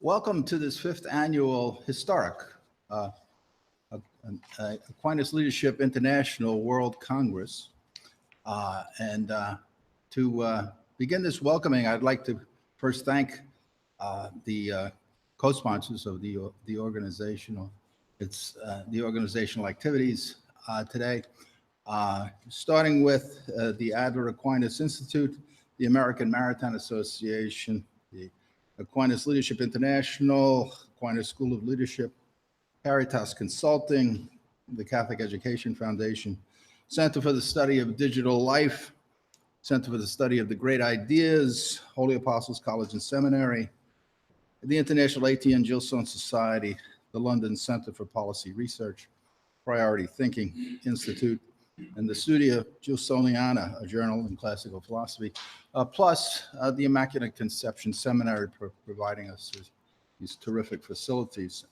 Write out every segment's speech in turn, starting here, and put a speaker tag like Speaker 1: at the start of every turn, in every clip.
Speaker 1: Welcome to this fifth annual historic uh, Aquinas Leadership International World Congress. To begin this welcoming, I'd like to first thank the co-sponsors of the organizational activities today, starting with the Adler Aquinas Institute, the American Maritime Association, the Aquinas Leadership International, Aquinas School of Leadership, Caritas Consulting, the Catholic Education Foundation, Center for the Study of Digital Life, Center for the Study of the Great Ideas, Holy Apostles College and Seminary, the International A.T.N. Gilson Society, the London Center for Policy Research, Priority Thinking Institute, and the Studia Gilsoniana, a journal in classical philosophy, plus the Immaculate Conception Seminary providing us these terrific facilities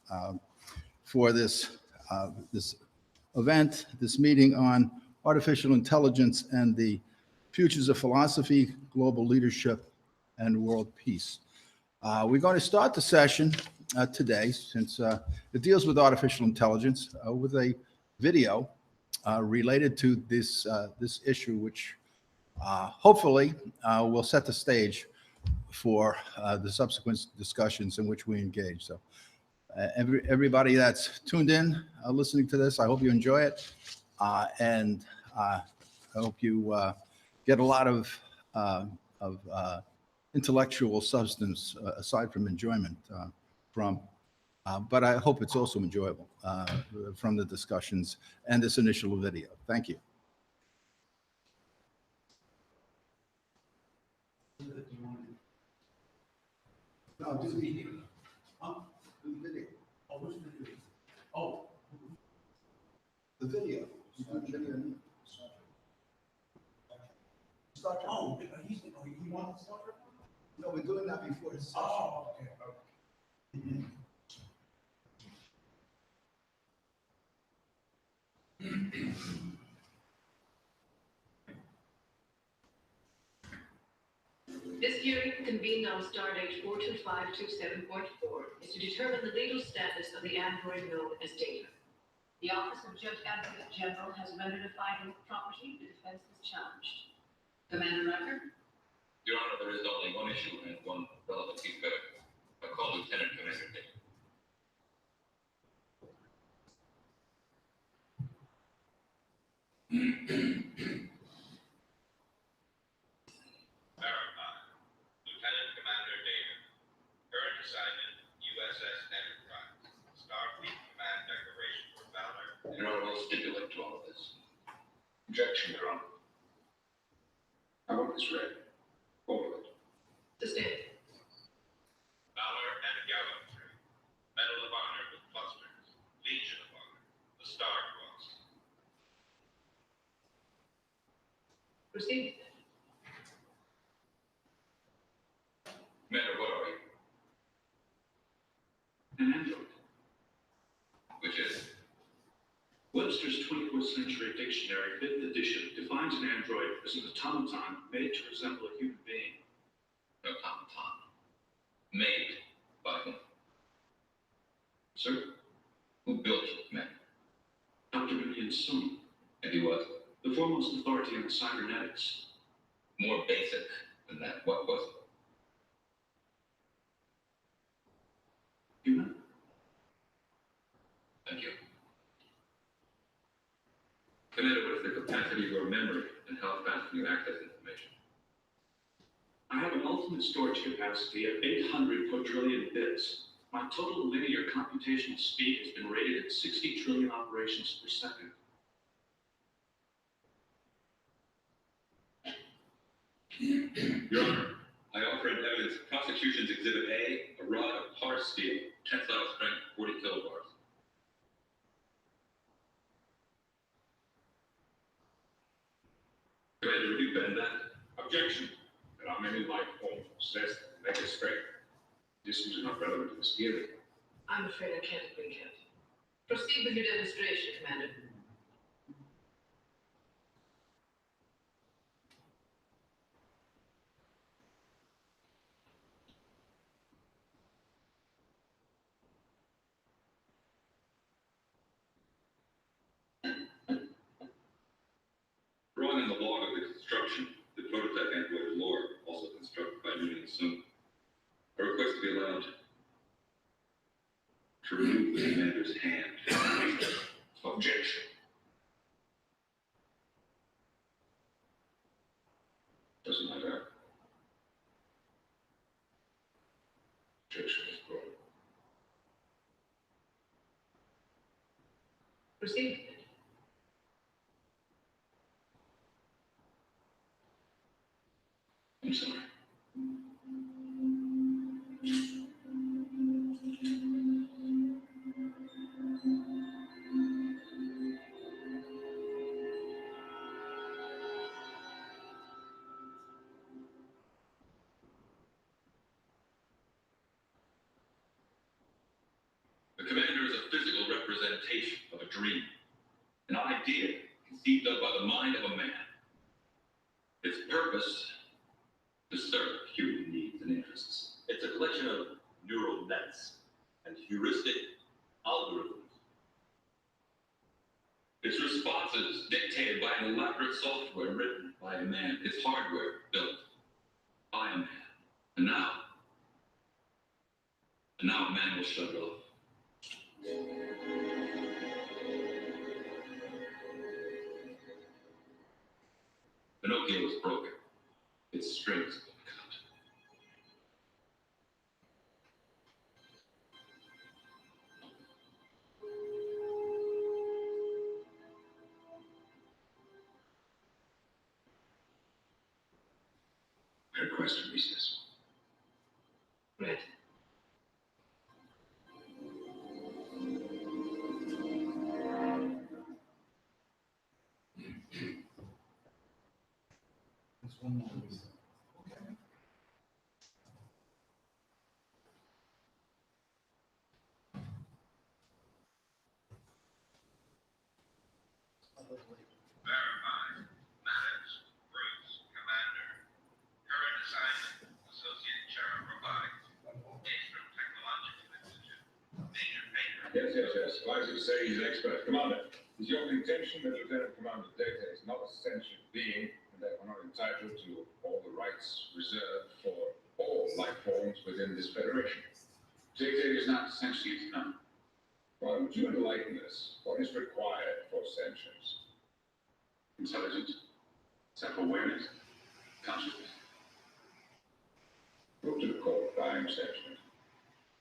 Speaker 1: for this event, this meeting on artificial intelligence and the futures of philosophy, global leadership, and world peace. We're going to start the session today, since it deals with artificial intelligence, with a video related to this issue, which hopefully will set the stage for the subsequent discussions in which we engage. So everybody that's tuned in, listening to this, I hope you enjoy it. And I hope you get a lot of intellectual substance aside from enjoyment but I hope it's also enjoyable from the discussions and this initial video. Thank you. No, do the video. Huh? Do the video. Oh, which video? Oh. The video. Oh, you want to start? No, we're doing that before the session. Oh, okay. Mm-hmm.
Speaker 2: This hearing, convened on Stardate 42527.4, is to determine the legal status of the android known as data. The Office of Judge Advocate General has rendered a finding of property. The defense is challenged. Commander Rucker?
Speaker 3: Your Honor, there is only one issue and one relevant piece of evidence. I call Lieutenant Commander Data. Verify. Lieutenant Commander Data. Current assignment, USS Enterprise. Starfleet Command Declaration for Valor. Your Honor, will stipulate to all of this. Objection, Your Honor. I want this read. Forward.
Speaker 2: Sustained.
Speaker 3: Valor and Gallantry. Medal of Honor with clusters. Legion of Honor. The Star Cross.
Speaker 2: Proceed.
Speaker 3: Commander, what are you?
Speaker 4: An android.
Speaker 3: Which is?
Speaker 4: Webster's 24th Century Dictionary, 5th edition, defines an android as an automaton made to resemble a human being.
Speaker 3: Automaton. Made by whom?
Speaker 4: Sir,
Speaker 3: Who built it, Commander?
Speaker 4: Dr. Viviani's son,
Speaker 3: And he was
Speaker 4: the foremost authority on cybernetics.
Speaker 3: more basic than that. What was it?
Speaker 4: Human?
Speaker 3: Thank you. Commander, what is the capacity of your memory and how fast can you access information?
Speaker 4: I have an ultimate storage capacity of 800 quadrillion bits. My total linear computational speed has been rated at 60 trillion operations per second.
Speaker 3: Your Honor, I offer in evidence Prosecution's Exhibit A, a rod of hard steel, tensile strength 40 kilobars. Commander, would you bend that?
Speaker 4: Objection. There are many life forms possessed that make it straight. This is not relevant to this hearing.
Speaker 2: I'm afraid I can't agree, Captain. Proceed with your demonstration, Commander.
Speaker 4: to be allowed to remove the commander's hand. Objection. Doesn't matter. Objection is brought.
Speaker 2: Proceed.
Speaker 4: I'm sorry. The commander is a physical representation of a dream, an idea conceived of by the mind of a man. Its purpose, to serve human needs and interests. It's a collection of neural nets and heuristic algorithms. Its responses dictated by an elaborate software written by a man. Its hardware built by a man. And now a man will shut it off. Pinocchio is broken. Its strings have been cut. I request a recess.
Speaker 2: Right.
Speaker 3: Verified. Maddox. Bruce. Commander. Current assignment. Associate Chair of Robotics. Eastern Technological Institute. Major Baker.
Speaker 5: Yes. Isaac say he's an expert. Commander, is your contention that Lieutenant Commander Data is not a sentient being and therefore not entitled to all the rights reserved for all life forms within this Federation?
Speaker 4: Data is not sentient, no.
Speaker 5: Why would you enlighten us? What is required for sentience?
Speaker 4: Intelligence, self-awareness, consciousness.
Speaker 5: Go to the court. I am sentient.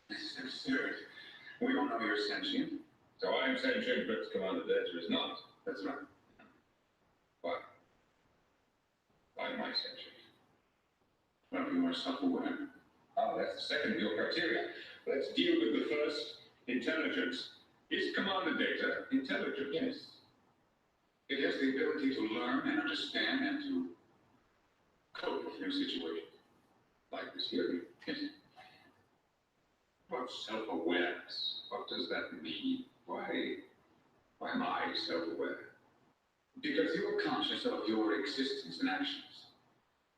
Speaker 4: This is absurd. We don't know you're sentient.
Speaker 5: So I am sentient, but Commander Data is not.
Speaker 4: That's right.
Speaker 5: Why? Why am I sentient?
Speaker 4: Well, you are self-aware.
Speaker 5: Ah, that's the second of your criteria. Let's deal with the first. Intelligence. Is Commander Data intelligent?
Speaker 4: Yes. It has the ability to learn and understand and to cope with new situations.
Speaker 5: Like this hearing.
Speaker 4: Yes.
Speaker 5: What self-awareness? What does that mean? Why am I self-aware?
Speaker 4: Because you are conscious of your existence and actions.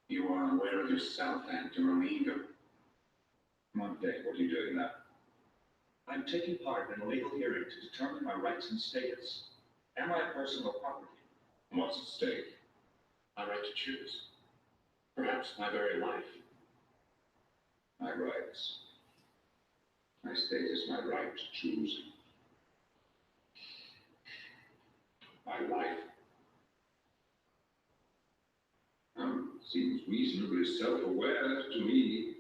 Speaker 4: You are aware of yourself and your own ego.
Speaker 5: Come on, Dave, what are you doing now?
Speaker 6: I'm taking part in a legal hearing to determine my rights and status. Am I personal property?
Speaker 5: What's at stake?
Speaker 6: My right to choose. Perhaps my very life.
Speaker 5: My rights. My state is my right to choose. My life. Seems reasonably self-aware to me,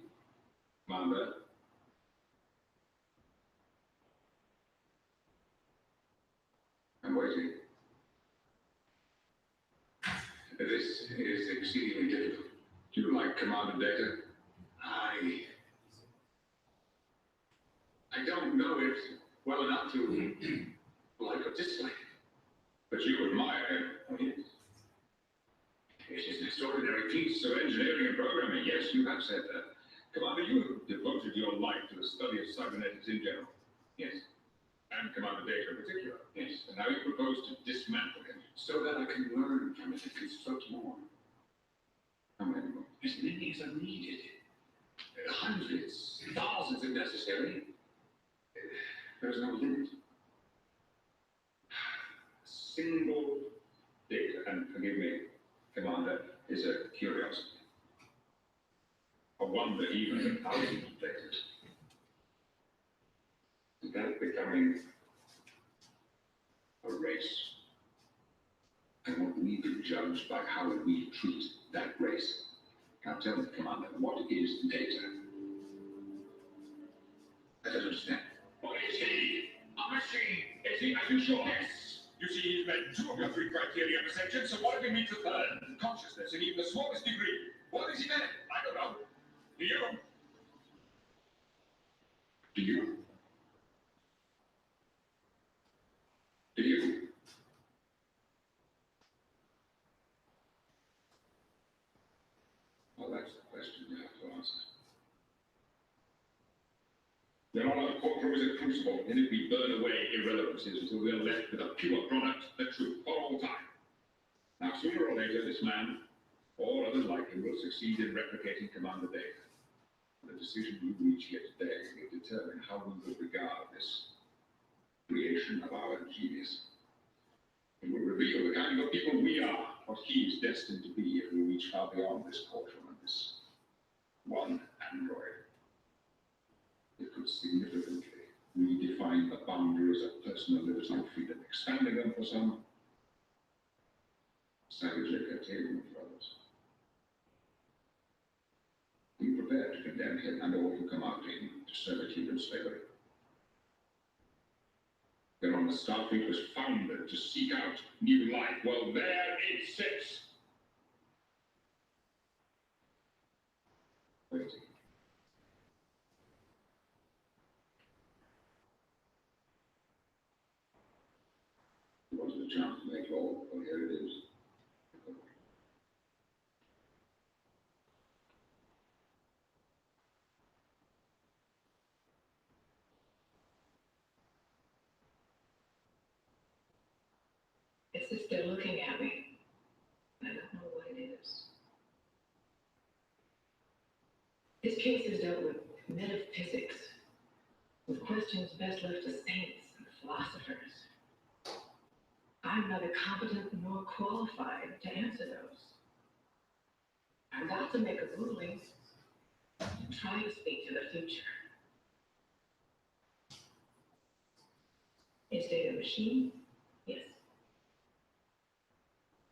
Speaker 5: Commander. I'm waiting.
Speaker 4: This is exceedingly difficult.
Speaker 5: Do you like Commander Data?
Speaker 4: I don't know it well enough to like or dislike it.
Speaker 5: But you admire him.
Speaker 4: Oh, yes. It is an extraordinary piece of engineering and programming.
Speaker 5: Yes, you have said that. Commander, you have devoted your life to the study of cybernetics in general.
Speaker 4: Yes,
Speaker 5: And Commander Data in particular.
Speaker 4: yes.
Speaker 5: And now you propose to dismantle him.
Speaker 4: So that I can learn from it and construct more.
Speaker 5: How many more?
Speaker 4: As many as are needed. Hundreds, thousands if necessary. There's no limit.
Speaker 5: Single data, and forgive me, Commander, is a curiosity.
Speaker 6: A wonder even the thousands played it. Is that becoming a race? And what we be judged by how we treat that race. Now tell me, Commander, what is data? I don't understand.
Speaker 5: What is he? A machine. Is he? Are you sure? Yes. You see, he's met 2 of your 3 criteria of ascension, so what if he meets a third? Consciousness in even the smallest degree. What is he then? I don't know. Do you?
Speaker 6: Do you? Do you? Well, that's the question you have to answer.
Speaker 5: Then all our courtroom is a crucible, and if we burn away irrelevancies until we are left with a pure product, the truth, for all time. Now, sooner or later, this man, or others like him, will succeed in replicating Commander Data. The decision we reach here today will determine how we will regard this creation of our genius. It will reveal the kind of people we are, what he is destined to be if we reach far beyond this courtroom and this one android. It could significantly redefine the boundaries of personal liberty and freedom, expanding them for some, savagely curtailing them for others. Be prepared to condemn him and all who come after him to servitude and slavery. Whereon the Starfleet was founded to seek out new life. Well, there it sits.
Speaker 6: Waiting. There wasn't a chance to make all, well, here it is.
Speaker 2: It's as if they're looking at me. I don't know what it is. This case has dealt with metaphysics, with questions best left to saints and philosophers. I'm neither competent nor qualified to answer those. I've got to make a ruling and try to speak to the future. Is Data a machine? Yes.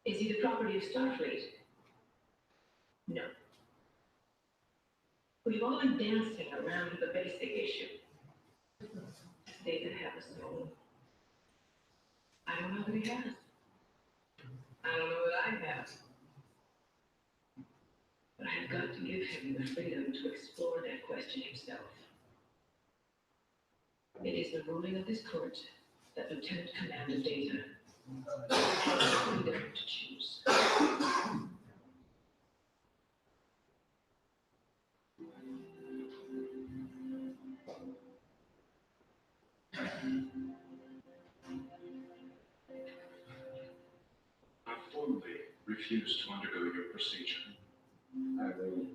Speaker 2: Is he the property of Starfleet? No. We've all been dancing around the basic issue. Does Data have a soul? I don't know that he has. I don't know that I have. But I've got to give him the freedom to explore that question himself. It is the ruling of this court that Lieutenant Commander Data has the freedom to choose.
Speaker 6: I formally refuse to undergo your procedure. I will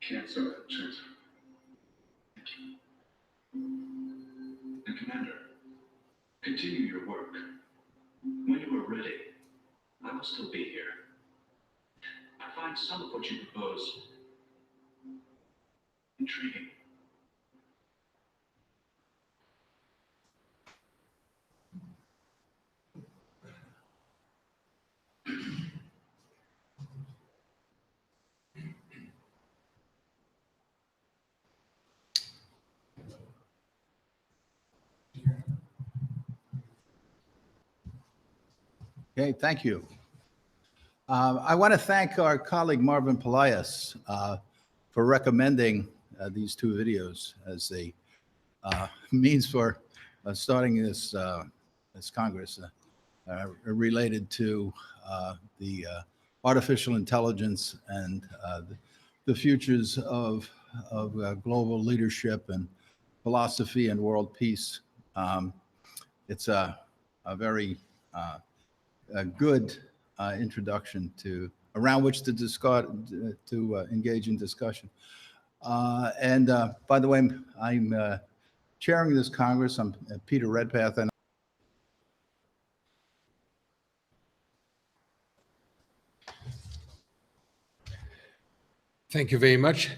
Speaker 6: cancel it, Chancellor. Thank you. And Commander, continue your work. When you are ready, I will still be here. I find some of what you propose intriguing.
Speaker 1: Okay, thank you. I want to thank our colleague Marvin Pelias for recommending these 2 videos as a means for starting this Congress related to the artificial intelligence and the futures of global leadership and philosophy and world peace. It's a very good introduction to around which to discuss, to engage in discussion. And by the way, I'm chairing this Congress. I'm Peter Redpath, and
Speaker 7: Thank you very much.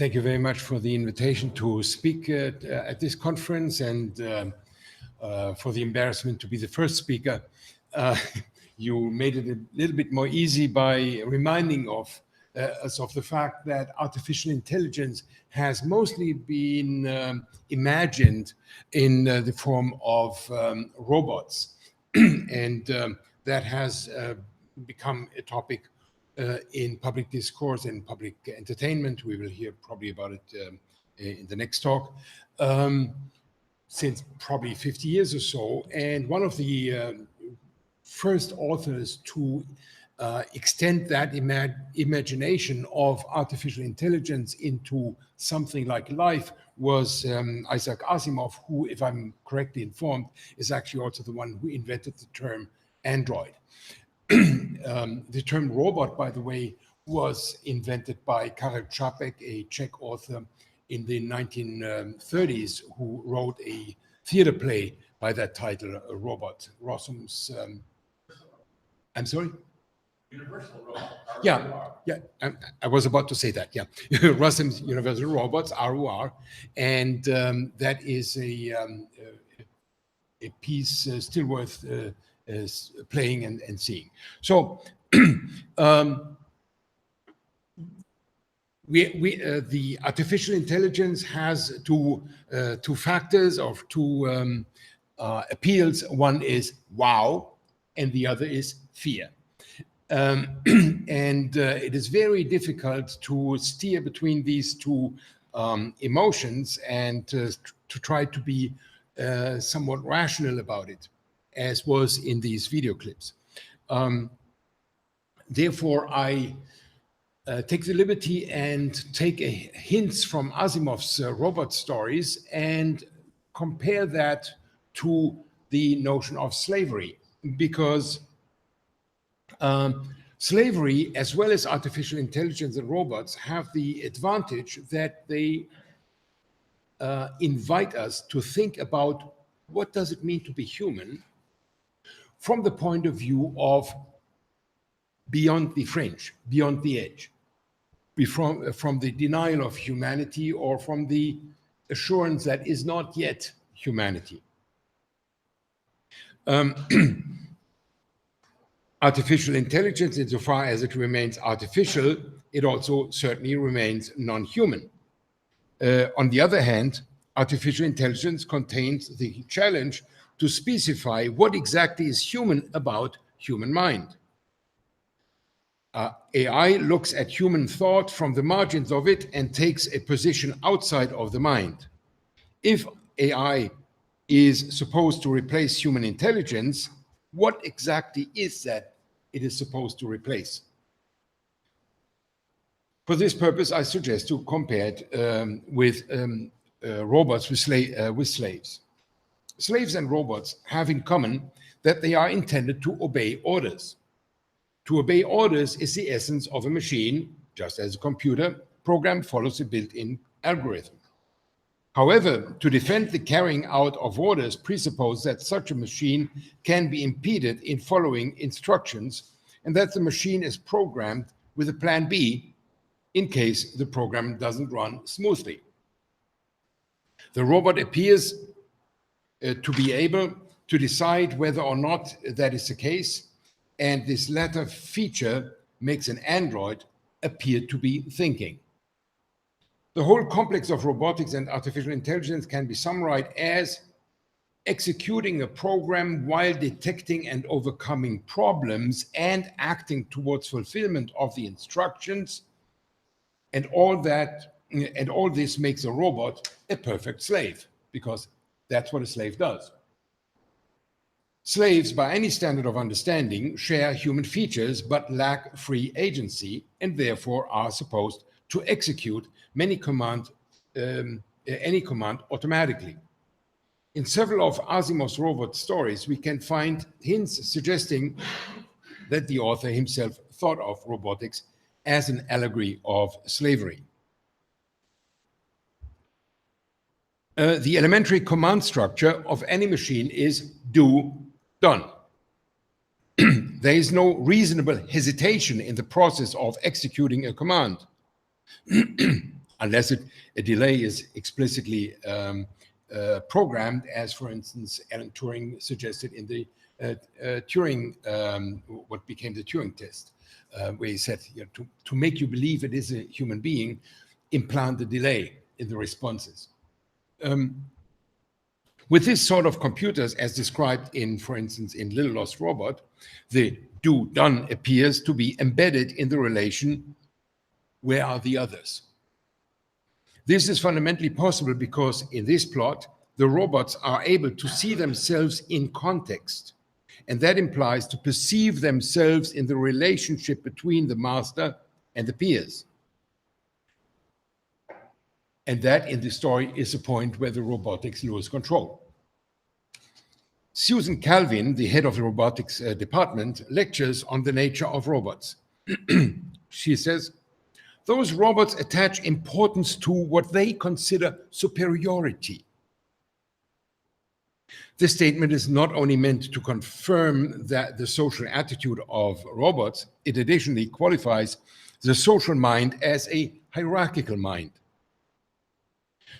Speaker 7: Thank you very much for the invitation to speak at this conference and for the embarrassment to be the first speaker. You made it a little bit more easy by reminding us of the fact that artificial intelligence has mostly been imagined in the form of robots. And that has become a topic in public discourse and public entertainment. We will hear probably about it in the next talk, since probably 50 years or so. And one of the first authors to extend that imagination of artificial intelligence into something like life was Isaac Asimov, who, if I'm correctly informed, is actually also the one who invented the term android. The term robot, by the way, was invented by Karel Čapek, a Czech author in the 1930s, who wrote a theater play by that title, a Robot. Rossum's, I'm sorry?
Speaker 8: Universal robot.
Speaker 7: Yeah, I was about to say that, yeah. Rossum's Universal Robots, ROR, and that is a piece still worth playing and seeing. So the artificial intelligence has two factors or two appeals. One is wow, and the other is fear. And it is very difficult to steer between these two emotions and to try to be somewhat rational about it, as was in these video clips. Therefore, I take the liberty and take hints from Asimov's robot stories and compare that to the notion of slavery, because slavery, as well as artificial intelligence and robots, have the advantage that they invite us to think about what does it mean to be human from the point of view of beyond the fringe, beyond the edge, from the denial of humanity or from the assurance that is not yet humanity. Artificial intelligence, insofar as it remains artificial, it also certainly remains non-human. On the other hand, artificial intelligence contains the challenge to specify what exactly is human about human mind. AI looks at human thought from the margins of it and takes a position outside of the mind. If AI is supposed to replace human intelligence, what exactly is that it is supposed to replace? For this purpose, I suggest to compare it with robots with slaves. Slaves and robots have in common that they are intended to obey orders. To obey orders is the essence of a machine, just as a computer program follows a built-in algorithm. However, to defend the carrying out of orders presupposes that such a machine can be impeded in following instructions and that the machine is programmed with a plan B in case the program doesn't run smoothly. The robot appears to be able to decide whether or not that is the case, and this latter feature makes an android appear to be thinking. The whole complex of robotics and artificial intelligence can be summarized as executing a program while detecting and overcoming problems and acting towards fulfillment of the instructions, and all this makes a robot a perfect slave, because that's what a slave does. Slaves, by any standard of understanding, share human features but lack free agency and therefore are supposed to execute any command automatically. In several of Asimov's robot stories, we can find hints suggesting that the author himself thought of robotics as an allegory of slavery. The elementary command structure of any machine is do, done. There is no reasonable hesitation in the process of executing a command. unless a delay is explicitly programmed, as for instance Alan Turing suggested in the Turing, what became the Turing test, where he said, you know, to make you believe it is a human being, implant the delay in the responses. With this sort of computers, as described in, for instance, in Little Lost Robot, the do-done appears to be embedded in the relation, where are the others? This is fundamentally possible because in this plot, the robots are able to see themselves in context. And that implies to perceive themselves in the relationship between the master and the peers. And that in the story is a point where the robotics lose control. Susan Calvin, the head of the robotics department, lectures on the nature of robots. She says, those robots attach importance to what they consider superiority. This statement is not only meant to confirm that the social attitude of robots, it additionally qualifies the social mind as a hierarchical mind.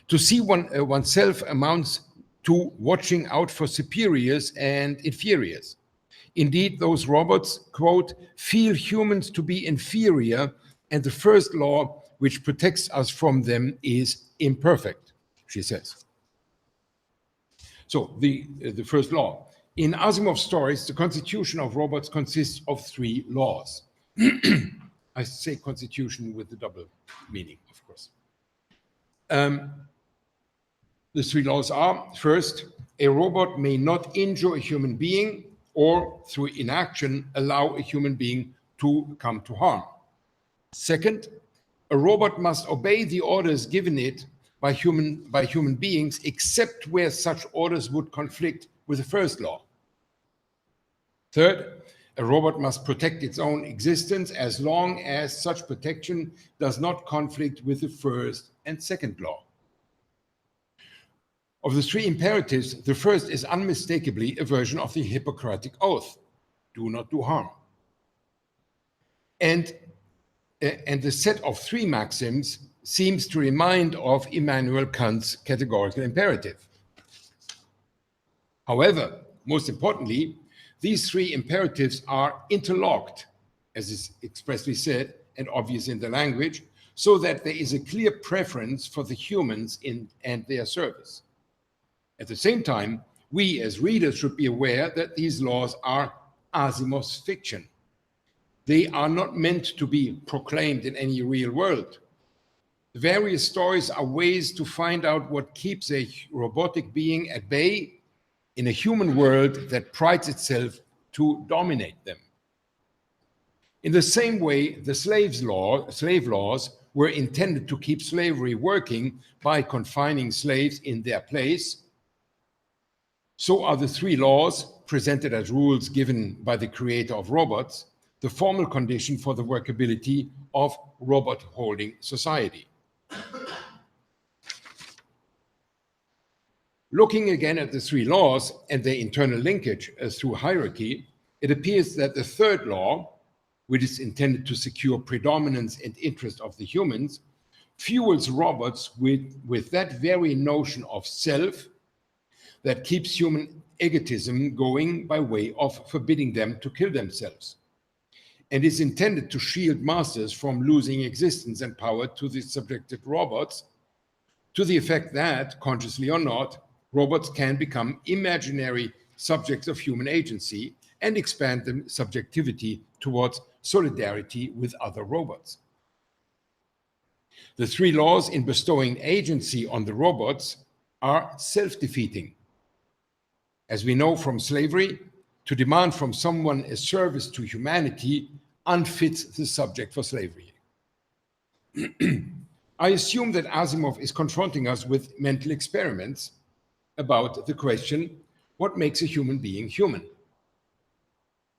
Speaker 7: To see oneself amounts to watching out for superiors and inferiors. Indeed, those robots, quote, feel humans to be inferior, and the first law which protects us from them is imperfect, she says. So the first law. In Asimov's stories, the constitution of robots consists of 3 laws. I say constitution with the double meaning, of course. The 3 laws are, first, a robot may not injure a human being or through inaction allow a human being to come to harm. Second, a robot must obey the orders given it by human beings, except where such orders would conflict with the first law. Third, a robot must protect its own existence as long as such protection does not conflict with the first and second law. Of the 3 imperatives, the first is unmistakably a version of the Hippocratic Oath, do not do harm. And the set of 3 maxims seems to remind of Immanuel Kant's categorical imperative. However, most importantly, these 3 imperatives are interlocked, as is expressly said and obvious in the language, so that there is a clear preference for the humans and their service. At the same time, we as readers should be aware that these laws are Asimov's fiction. They are not meant to be proclaimed in any real world. The various stories are ways to find out what keeps a robotic being at bay in a human world that prides itself to dominate them. In the same way, the slave laws were intended to keep slavery working by confining slaves in their place, so are the 3 laws, presented as rules given by the creator of robots, the formal condition for the workability of robot-holding society. Looking again at the 3 laws and their internal linkage through hierarchy, it appears that the 3rd law, which is intended to secure predominance and interest of the humans, fuels robots with that very notion of self that keeps human egotism going by way of forbidding them to kill themselves, and is intended to shield masters from losing existence and power to the subjected robots, to the effect that, consciously or not, robots can become imaginary subjects of human agency and expand their subjectivity towards solidarity with other robots. The 3 laws in bestowing agency on the robots are self-defeating. As we know from slavery, to demand from someone a service to humanity unfits the subject for slavery. I assume that Asimov is confronting us with mental experiments about the question, what makes a human being human?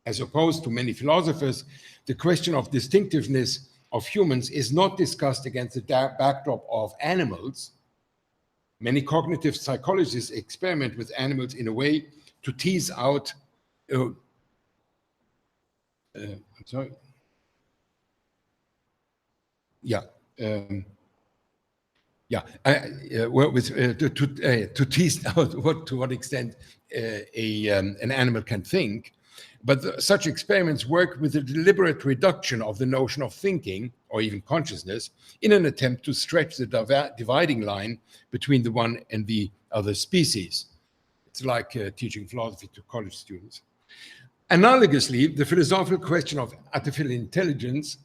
Speaker 7: As opposed to many philosophers, the question of distinctiveness of humans is not discussed against the backdrop of animals. Many cognitive psychologists experiment with animals in a way to tease out Yeah, well, to tease out to what extent an animal can think, but such experiments work with a deliberate reduction of the notion of thinking or even consciousness in an attempt to stretch the dividing line between the one and the other species. It's like teaching philosophy to college students. Analogously, the philosophical question of artificial intelligence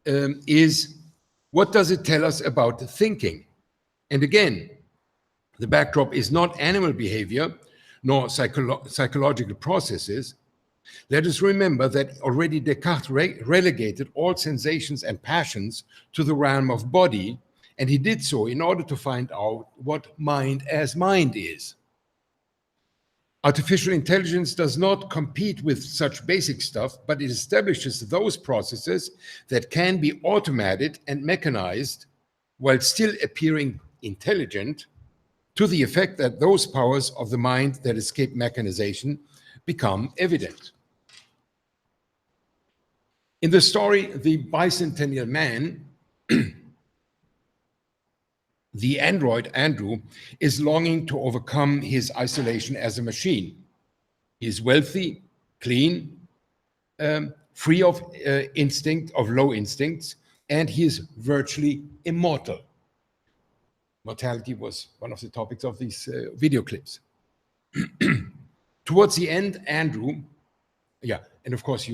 Speaker 7: is, what does it tell us about thinking? And again, the backdrop is not animal behavior, nor psychological processes. Let us remember that already Descartes relegated all sensations and passions to the realm of body, and he did so in order to find out what mind as mind is. Artificial intelligence does not compete with such basic stuff, but it establishes those processes that can be automated and mechanized while still appearing intelligent, to the effect that those powers of the mind that escape mechanization become evident. In the story, The Bicentennial Man, the android Andrew is longing to overcome his isolation as a machine. He is wealthy, clean, free of low instincts, and he is virtually immortal. Mortality was one of the topics of these video clips. Towards the end, Andrew, and of course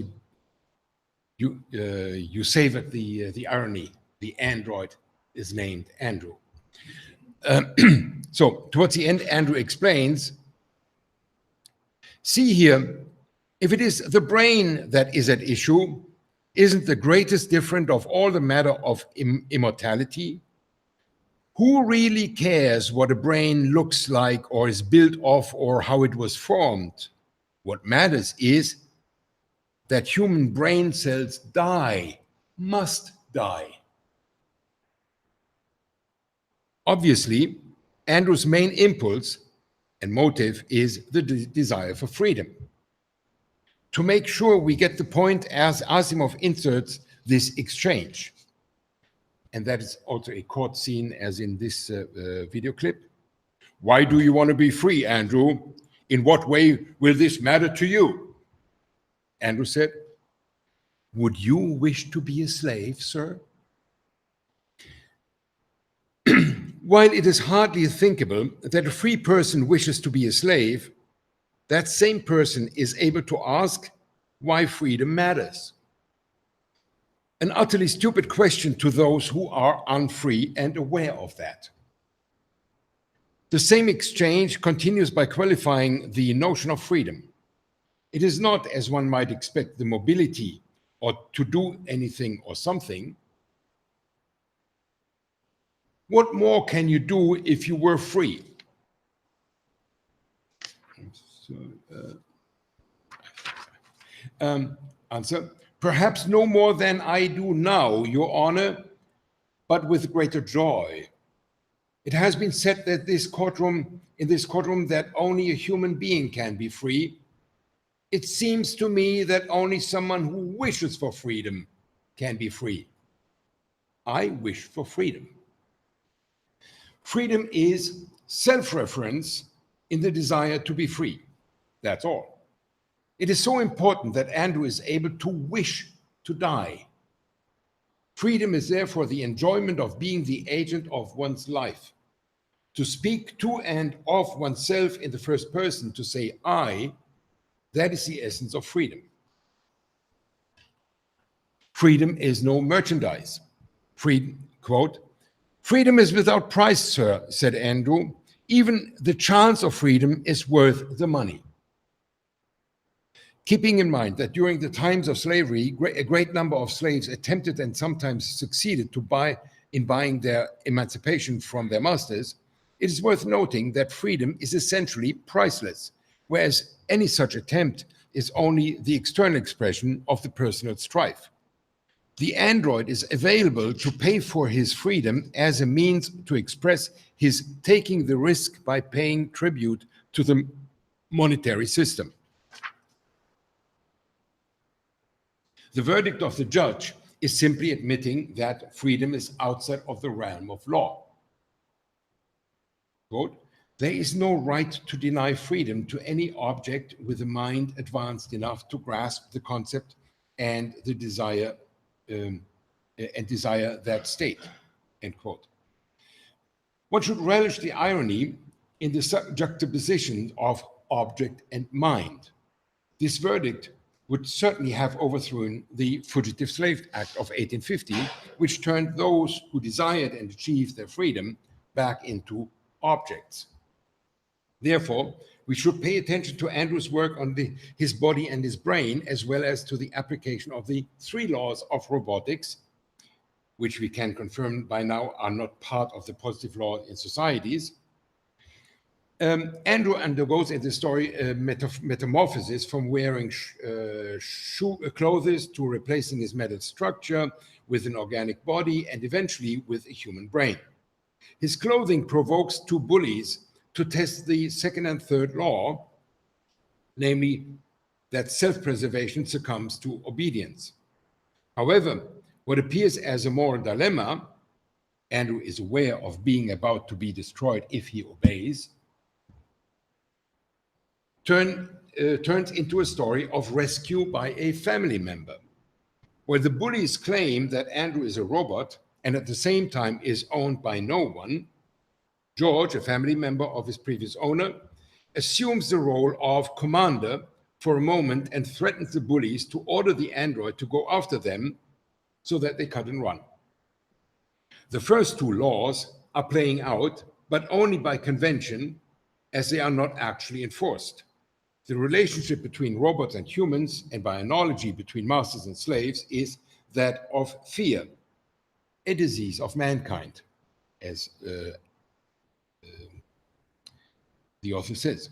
Speaker 7: you savored the irony. The android is named Andrew. So towards the end, Andrew explains, see here, if it is the brain that is at issue, isn't the greatest difference of all the matter of immortality? Who really cares what a brain looks like or is built of or how it was formed? What matters is that human brain cells die, must die. Obviously, Andrew's main impulse and motive is the desire for freedom. To make sure we get the point, as Asimov inserts this exchange. And that is also a court scene, as in this video clip. Why do you want to be free, Andrew? In what way will this matter to you? Andrew said, would you wish to be a slave, sir? While it is hardly thinkable that a free person wishes to be a slave, that same person is able to ask why freedom matters. An utterly stupid question to those who are unfree and aware of that. The same exchange continues by qualifying the notion of freedom. It is not, as one might expect, the mobility or to do anything or something. What more can you do if you were free? Answer, perhaps no more than I do now, Your Honor, but with greater joy. It has been said that in this courtroom that only a human being can be free. It seems to me that only someone who wishes for freedom can be free. I wish for freedom. Freedom is self-reference in the desire to be free. That's all. It is so important that Andrew is able to wish to die. Freedom is therefore the enjoyment of being the agent of one's life. To speak to and of oneself in the first person, to say I, that is the essence of freedom. Freedom is no merchandise. Quote, freedom is without price, sir, said Andrew. Even the chance of freedom is worth the money. Keeping in mind that during the times of slavery, a great number of slaves attempted and sometimes succeeded in buying their emancipation from their masters, it is worth noting that freedom is essentially priceless, whereas any such attempt is only the external expression of the personal strife. The android is available to pay for his freedom as a means to express his taking the risk by paying tribute to the monetary system. The verdict of the judge is simply admitting that freedom is outside of the realm of law. quote, there is no right to deny freedom to any object with a mind advanced enough to grasp the concept and the desire that state, end quote. One should relish the irony in the juxtaposition of object and mind. This verdict would certainly have overthrown the Fugitive Slave Act of 1850, which turned those who desired and achieved their freedom back into objects. Therefore, we should pay attention to Andrew's work on his body and his brain, as well as to the application of the 3 laws of robotics, which we can confirm by now are not part of the positive law in societies. Andrew undergoes in the story a metamorphosis from wearing clothes to replacing his metal structure with an organic body and eventually with a human brain. His clothing provokes 2 bullies to test the 2nd and 3rd law, namely that self-preservation succumbs to obedience. However, what appears as a moral dilemma, Andrew is aware of being about to be destroyed if he obeys, turns into a story of rescue by a family member, where the bullies claim that Andrew is a robot and at the same time is owned by no one. George, a family member of his previous owner, assumes the role of commander for a moment and threatens the bullies to order the android to go after them so that they cut and run. The first 2 laws are playing out, but only by convention, as they are not actually enforced. The relationship between robots and humans, and by analogy between masters and slaves, is that of fear, a disease of mankind, as the author says.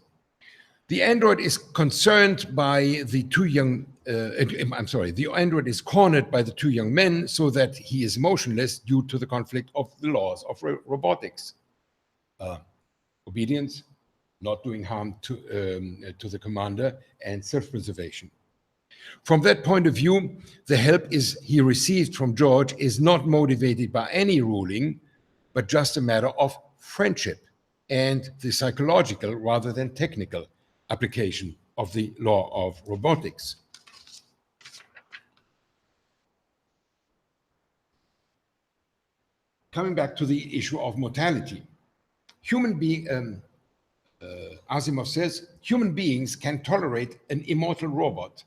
Speaker 7: The android is concerned by the 2 young, the android is cornered by the 2 young men so that he is motionless due to the conflict of the laws of robotics. Obedience, not doing harm to the commander, and self-preservation. From that point of view, the help he received from George is not motivated by any ruling, but just a matter of friendship and the psychological rather than technical application of the law of robotics. Coming back to the issue of mortality, Asimov says, human beings can tolerate an immortal robot,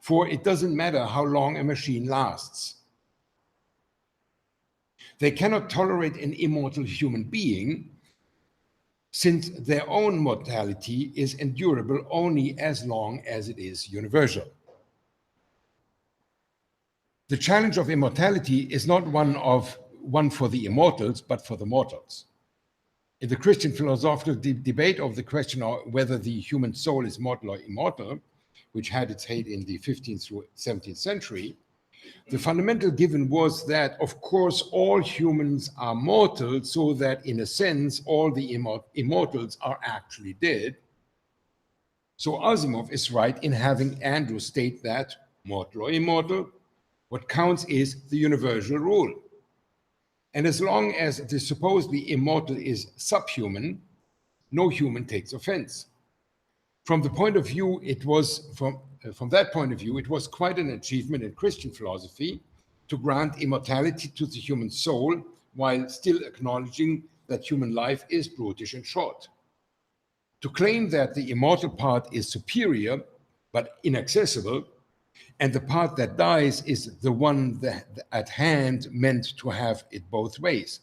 Speaker 7: for it doesn't matter how long a machine lasts. They cannot tolerate an immortal human being, since their own mortality is endurable only as long as it is universal. The challenge of immortality is not one for the immortals, but for the mortals. In the Christian philosophical debate of the question of whether the human soul is mortal or immortal, which had its height in the 15th through 17th century, the fundamental given was that, of course, all humans are mortal, so that in a sense, all the immortals are actually dead. So Asimov is right in having Andrew state that, mortal or immortal, what counts is the universal rule. And as long as the supposedly immortal is subhuman, no human takes offense. From that point of view, it was quite an achievement in Christian philosophy to grant immortality to the human soul while still acknowledging that human life is brutish and short. To claim that the immortal part is superior but inaccessible, and the part that dies is the one that at hand meant to have it both ways.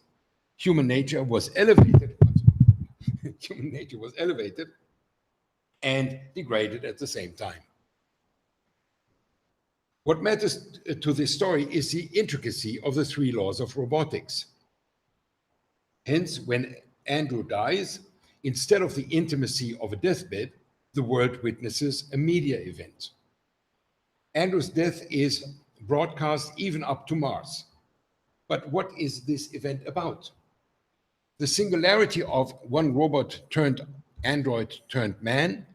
Speaker 7: Human nature was elevated. Human nature was elevated and degraded at the same time. What matters to this story is the intricacy of the 3 laws of robotics. Hence, when Andrew dies, instead of the intimacy of a deathbed, the world witnesses a media event. Andrew's death is broadcast even up to Mars. But what is this event about? The singularity of one robot turned android turned man.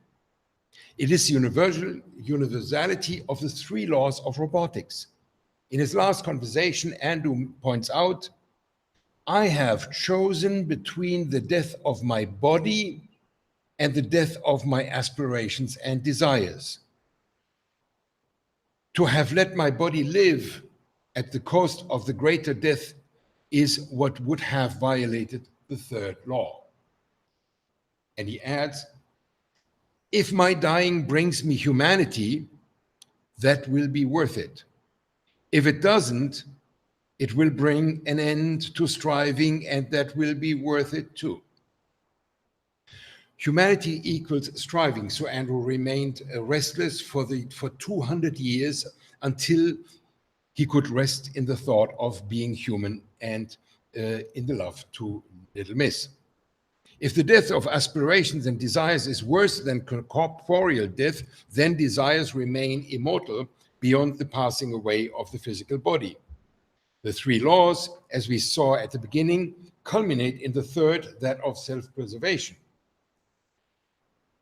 Speaker 7: It is the universality of the 3 laws of robotics. In his last conversation, Andrew points out I have chosen between the death of my body and the death of my aspirations and desires. To have let my body live at the cost of the greater death is what would have violated the third law. And he adds, if my dying brings me humanity, that will be worth it. If it doesn't, it will bring an end to striving, and that will be worth it too. Humanity equals striving, so Andrew remained restless for 200 years until he could rest in the thought of being human and in the love to little miss. If the death of aspirations and desires is worse than corporeal death, then desires remain immortal beyond the passing away of the physical body. The three laws, as we saw at the beginning, culminate in the third, that of self-preservation.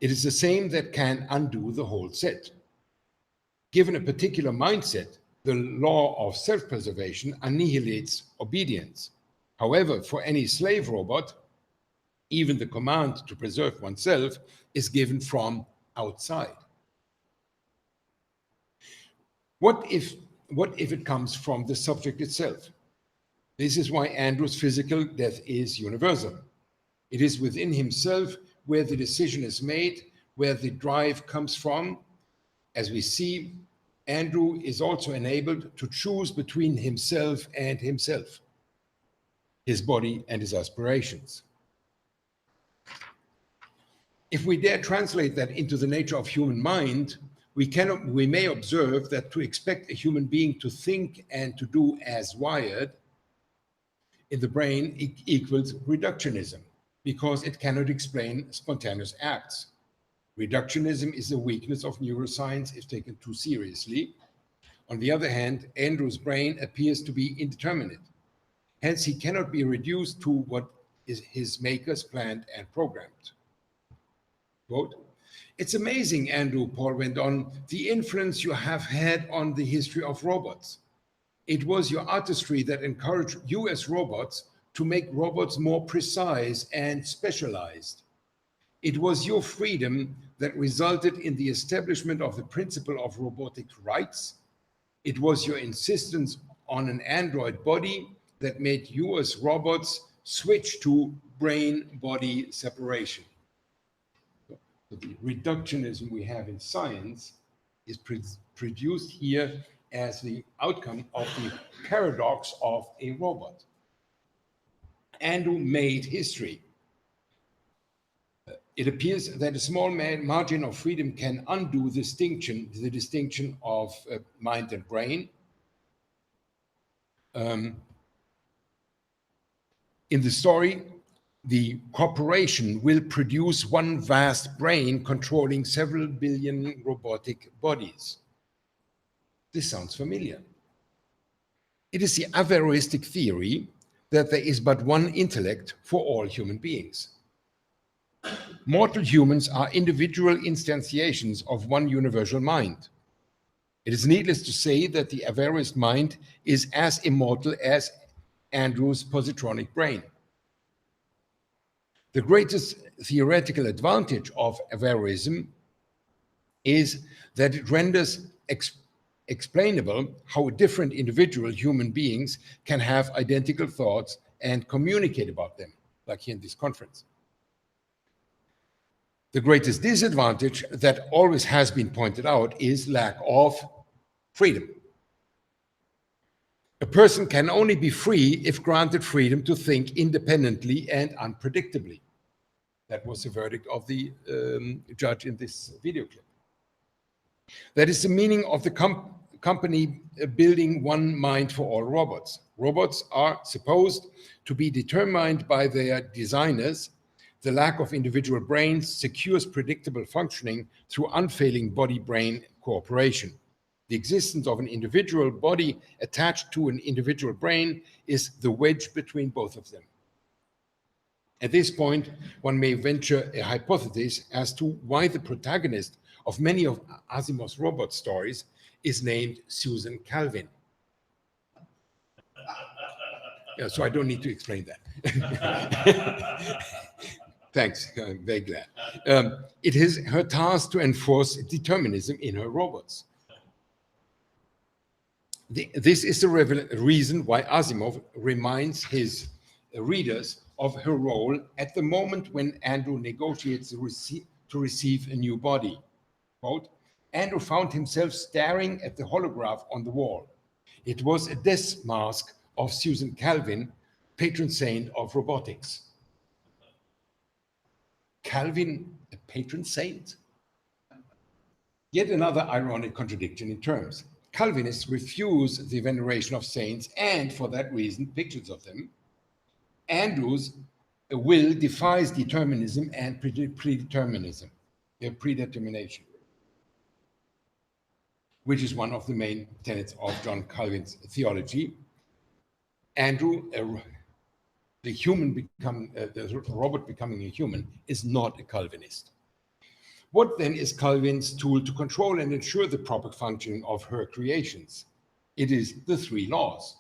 Speaker 7: It is the same that can undo the whole set. Given a particular mindset, the law of self-preservation annihilates obedience. However, for any slave robot, even the command to preserve oneself is given from outside. What if it comes from the subject itself? This is why Andrew's physical death is universal. It is within himself where the decision is made, where the drive comes from. As we see, Andrew is also enabled to choose between himself and himself, his body and his aspirations. If we dare translate that into the nature of human mind, we may observe that to expect a human being to think and to do as wired in the brain equals reductionism, because it cannot explain spontaneous acts. Reductionism is a weakness of neuroscience if taken too seriously. On the other hand, Andrew's brain appears to be indeterminate. Hence, he cannot be reduced to what his makers planned and programmed. Quote, "It's amazing, Andrew," Paul went on, "the influence you have had on the history of robots. It was your artistry that encouraged you as robots to make robots more precise and specialized. It was your freedom that resulted in the establishment of the principle of robotic rights. It was your insistence on an android body that made you as robots switch to brain-body separation." So the reductionism we have in science is produced here as the outcome of the paradox of a robot. Andrew made history. It appears that a small margin of freedom can undo the distinction of mind and brain. In the story, the corporation will produce one vast brain controlling several billion robotic bodies. This sounds familiar. It is the Averroistic theory that there is but one intellect for all human beings. Mortal humans are individual instantiations of one universal mind. It is needless to say that the Averroist mind is as immortal as Andrew's positronic brain. The greatest theoretical advantage of Averroism is that it renders explainable how different individual human beings can have identical thoughts and communicate about them, like here in this conference. The greatest disadvantage that always has been pointed out is lack of freedom. A person can only be free if granted freedom to think independently and unpredictably. That was the verdict of the judge in this video clip. That is the meaning of the company building one mind for all robots. Robots are supposed to be determined by their designers. The lack of individual brains secures predictable functioning through unfailing body-brain cooperation. The existence of an individual body attached to an individual brain is the wedge between both of them. At this point, one may venture a hypothesis as to why the protagonist of many of Asimov's robot stories is named Susan Calvin. Yeah, so I don't need to explain that. Thanks, I'm very glad. It is her task to enforce determinism in her robots. This is the reason why Asimov reminds his readers of her role at the moment when Andrew negotiates to receive a new body. Quote, Andrew found himself staring at the holograph on the wall. It was a death mask of Susan Calvin, patron saint of robotics. Calvin, a patron saint? Yet another ironic contradiction in terms. Calvinists refuse the veneration of saints and, for that reason, pictures of them. Andrew's will defies determinism and predeterminism, predetermination, which is one of the main tenets of John Calvin's theology. Andrew, the robot becoming a human, is not a Calvinist. What then is Calvin's tool to control and ensure the proper functioning of her creations? It is the three laws.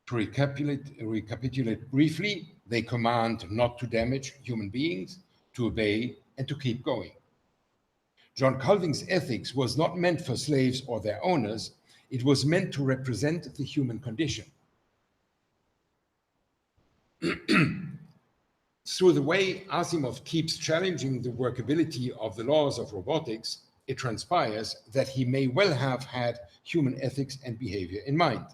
Speaker 7: To recapitulate briefly, they command not to damage human beings, to obey, and to keep going. John Calvin's ethics was not meant for slaves or their owners. It was meant to represent the human condition. Through the way Asimov keeps challenging the workability of the laws of robotics, it transpires that he may well have had human ethics and behavior in mind.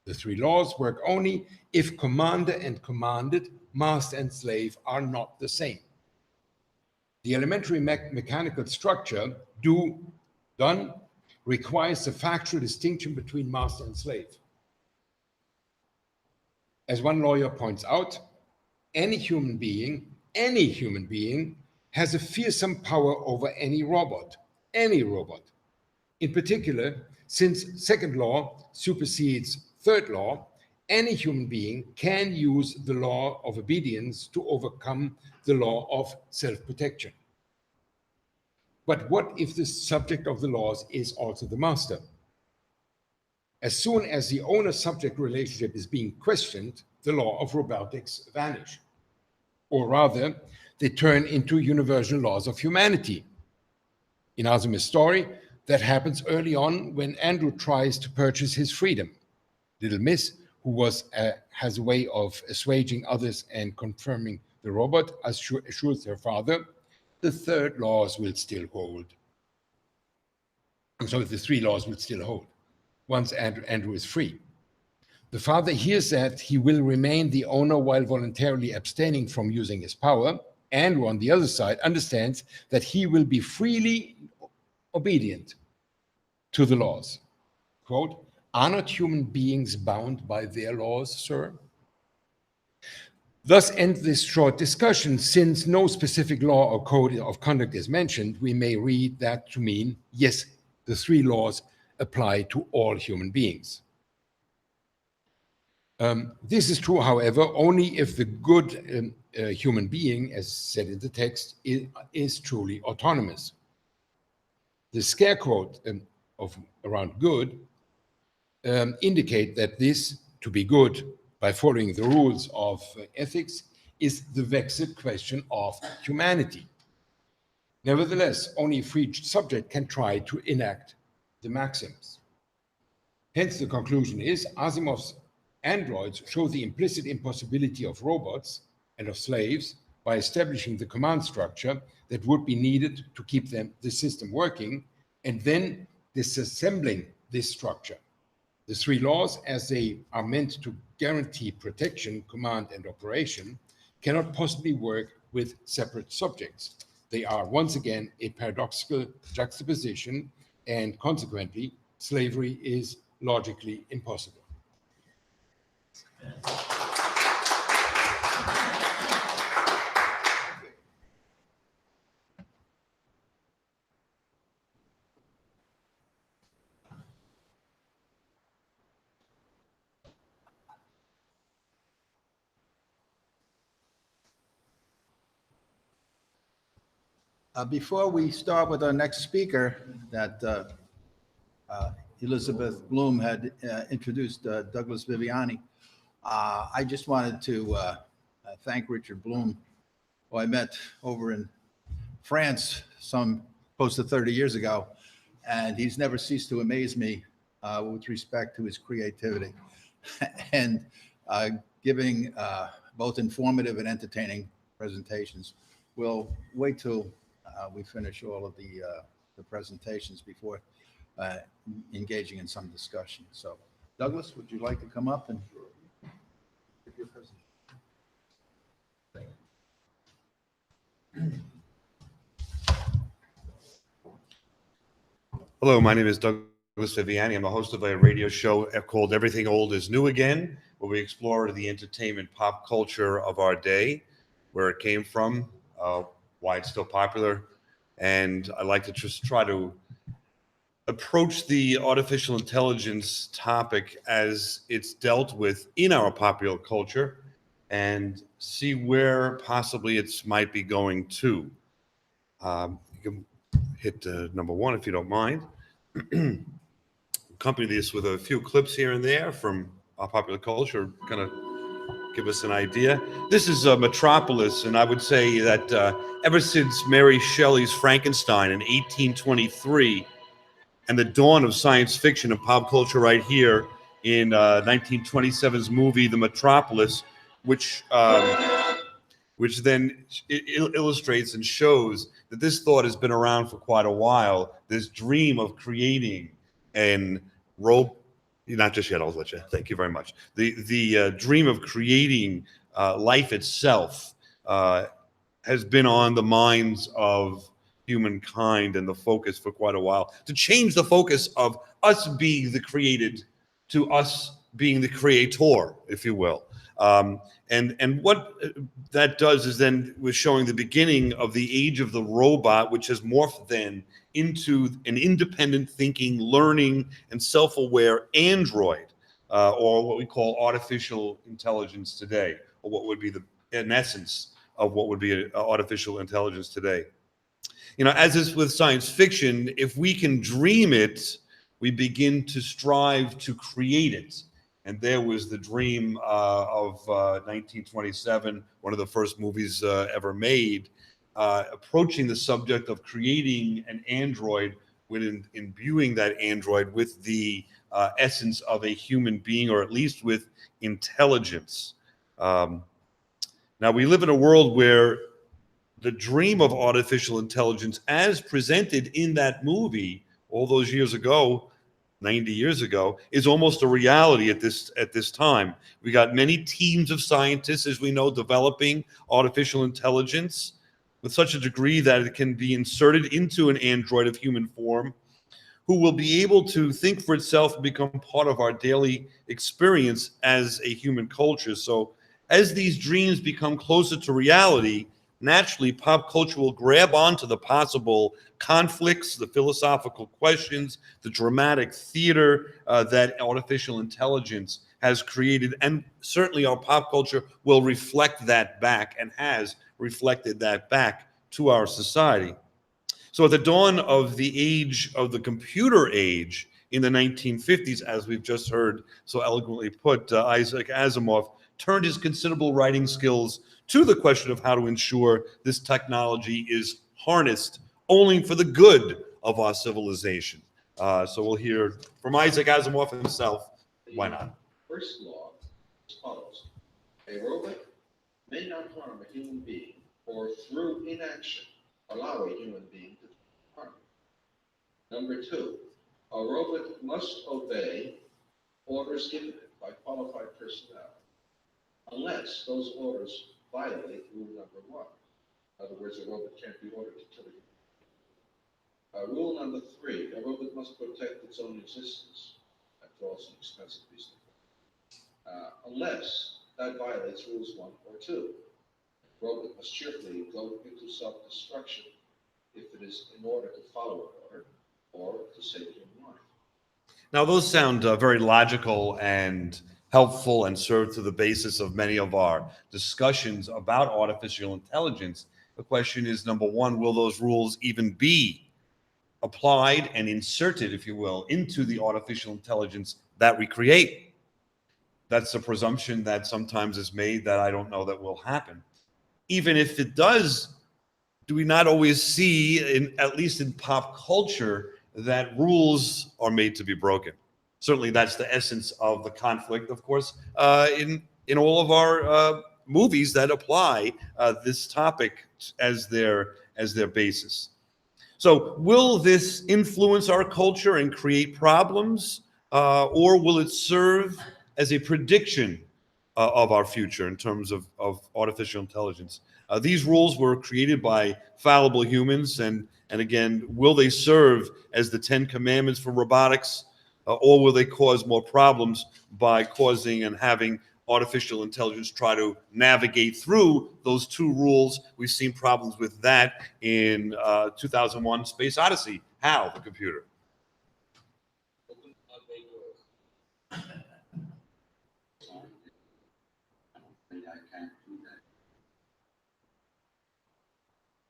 Speaker 7: The three laws work only if commander and commanded, master and slave are not the same. The elementary mechanical structure, done, requires the factual distinction between master and slave. As one lawyer points out, any human being has a fearsome power over any robot. In particular, since second law supersedes third law, any human being can use the law of obedience to overcome the law of self-protection. But what if the subject of the laws is also the master? As soon as the owner-subject relationship is being questioned, the law of robotics vanish. Or rather, they turn into universal laws of humanity. In Asimov's story, that happens early on when Andrew tries to purchase his freedom. Little Miss, who has a way of assuaging others and confirming the robot, assures her father, the third laws will still hold. And so the three laws will still hold once Andrew is free. The father hears that he will remain the owner while voluntarily abstaining from using his power. Andrew, on the other side, understands that he will be freely obedient to the laws. Quote, are not human beings bound by their laws, sir? Thus ends this short discussion. Since no specific law or code of conduct is mentioned, we may read that to mean, yes, the three laws apply to all human beings. This is true, however, only if the good human being, as said in the text, is truly autonomous. The scare quote around good indicate that this, to be good by following the rules of ethics, is the vexed question of humanity. Nevertheless, only a free subject can try to enact the maxims. Hence, the conclusion is Asimov's androids show the implicit impossibility of robots and of slaves by establishing the command structure that would be needed to keep the system working, and then disassembling this structure. The three laws, as they are meant to guarantee protection, command, and operation, cannot possibly work with separate subjects. They are once again a paradoxical juxtaposition, and consequently, slavery is logically impossible.
Speaker 1: Before we start with our next speaker, that Elizabeth Blum had introduced Douglas Viviani. I just wanted to thank Richard Blum, who I met over in France some close to 30 years ago, and he's never ceased to amaze me with respect to his creativity and giving both informative and entertaining presentations. We'll wait till we finish all of the presentations before engaging in some discussion. So, Douglas, would you like to come up and give your presentation?
Speaker 9: Hello, my name is Douglas Viviani. I'm the host of a radio show called Everything Old is New Again, where we explore the entertainment pop culture of our day, where it came from, why it's still popular. And I like to just try to approach the artificial intelligence topic as it's dealt with in our popular culture and see where possibly it might be going to. You can hit number one if you don't mind. Accompany this with a few clips here and there from our popular culture, kind of give us an idea. This is Metropolis, and I would say that ever since Mary Shelley's Frankenstein in 1823 and the dawn of science fiction and pop culture right here in 1927's movie The Metropolis, which then illustrates and shows that this thought has been around for quite a while. This dream of creating an not just yet, I'll let you. Thank you very much. The dream of creating life itself has been on the minds of humankind and the focus for quite a while. To change the focus of us being the created to us being the creator, if you will. And what that does is then we're showing the beginning of the age of the robot, which has morphed then into an independent thinking, learning, and self-aware android, or what we call artificial intelligence today, or what would be an essence of what would be artificial intelligence today. You know, as is with science fiction, if we can dream it, we begin to strive to create it. And there was the dream of 1927, one of the first movies ever made, approaching the subject of creating an android, with imbuing that android with the essence of a human being, or at least with intelligence. Now, we live in a world where the dream of artificial intelligence, as presented in that movie all those years ago, 90 years ago, is almost a reality at this time. We got many teams of scientists, as we know, developing artificial intelligence with such a degree that it can be inserted into an android of human form, who will be able to think for itself and become part of our daily experience as a human culture. So as these dreams become closer to reality, naturally, pop culture will grab onto the possible conflicts, the philosophical questions, the dramatic theater that artificial intelligence has created. And certainly our pop culture will reflect that back, and has reflected that back to our society. So at the dawn of the age of the computer age in the 1950s, as we've just heard so eloquently put, Isaac Asimov turned his considerable writing skills to the question of how to ensure this technology is harnessed only for the good of our civilization. So we'll hear from Isaac Asimov himself. Why not?
Speaker 10: First law is as follows. A robot may not harm a human being, or through inaction allow a human being to harm. Number two, a robot must obey orders given it by qualified personnel, unless those orders violate rule number one. In other words, a robot can't be ordered to kill a human being. Rule number three, a robot must protect its own existence. That's also an expensive piece of unless that violates rules 1 or 2. A robot must cheerfully go into self-destruction if it is in order to follow an order or to save human life.
Speaker 9: Now, those sound very logical and helpful, and serve to the basis of many of our discussions about artificial intelligence. The question is, number one, will those rules even be applied and inserted, if you will, into the artificial intelligence that we create. That's a presumption that sometimes is made that I don't know that will happen. Even if it does, do we not always see, at least in pop culture, that rules are made to be broken? Certainly, that's the essence of the conflict, of course, in all of our movies that apply this topic as their basis. So, will this influence our culture and create problems, or will it serve as a prediction of our future in terms of artificial intelligence? These rules were created by fallible humans, and again, will they serve as the 10 commandments for robotics, or will they cause more problems by causing and having artificial intelligence try to navigate through those two rules? We've seen problems with that in 2001 Space Odyssey. How? The computer.
Speaker 6: I can't do that.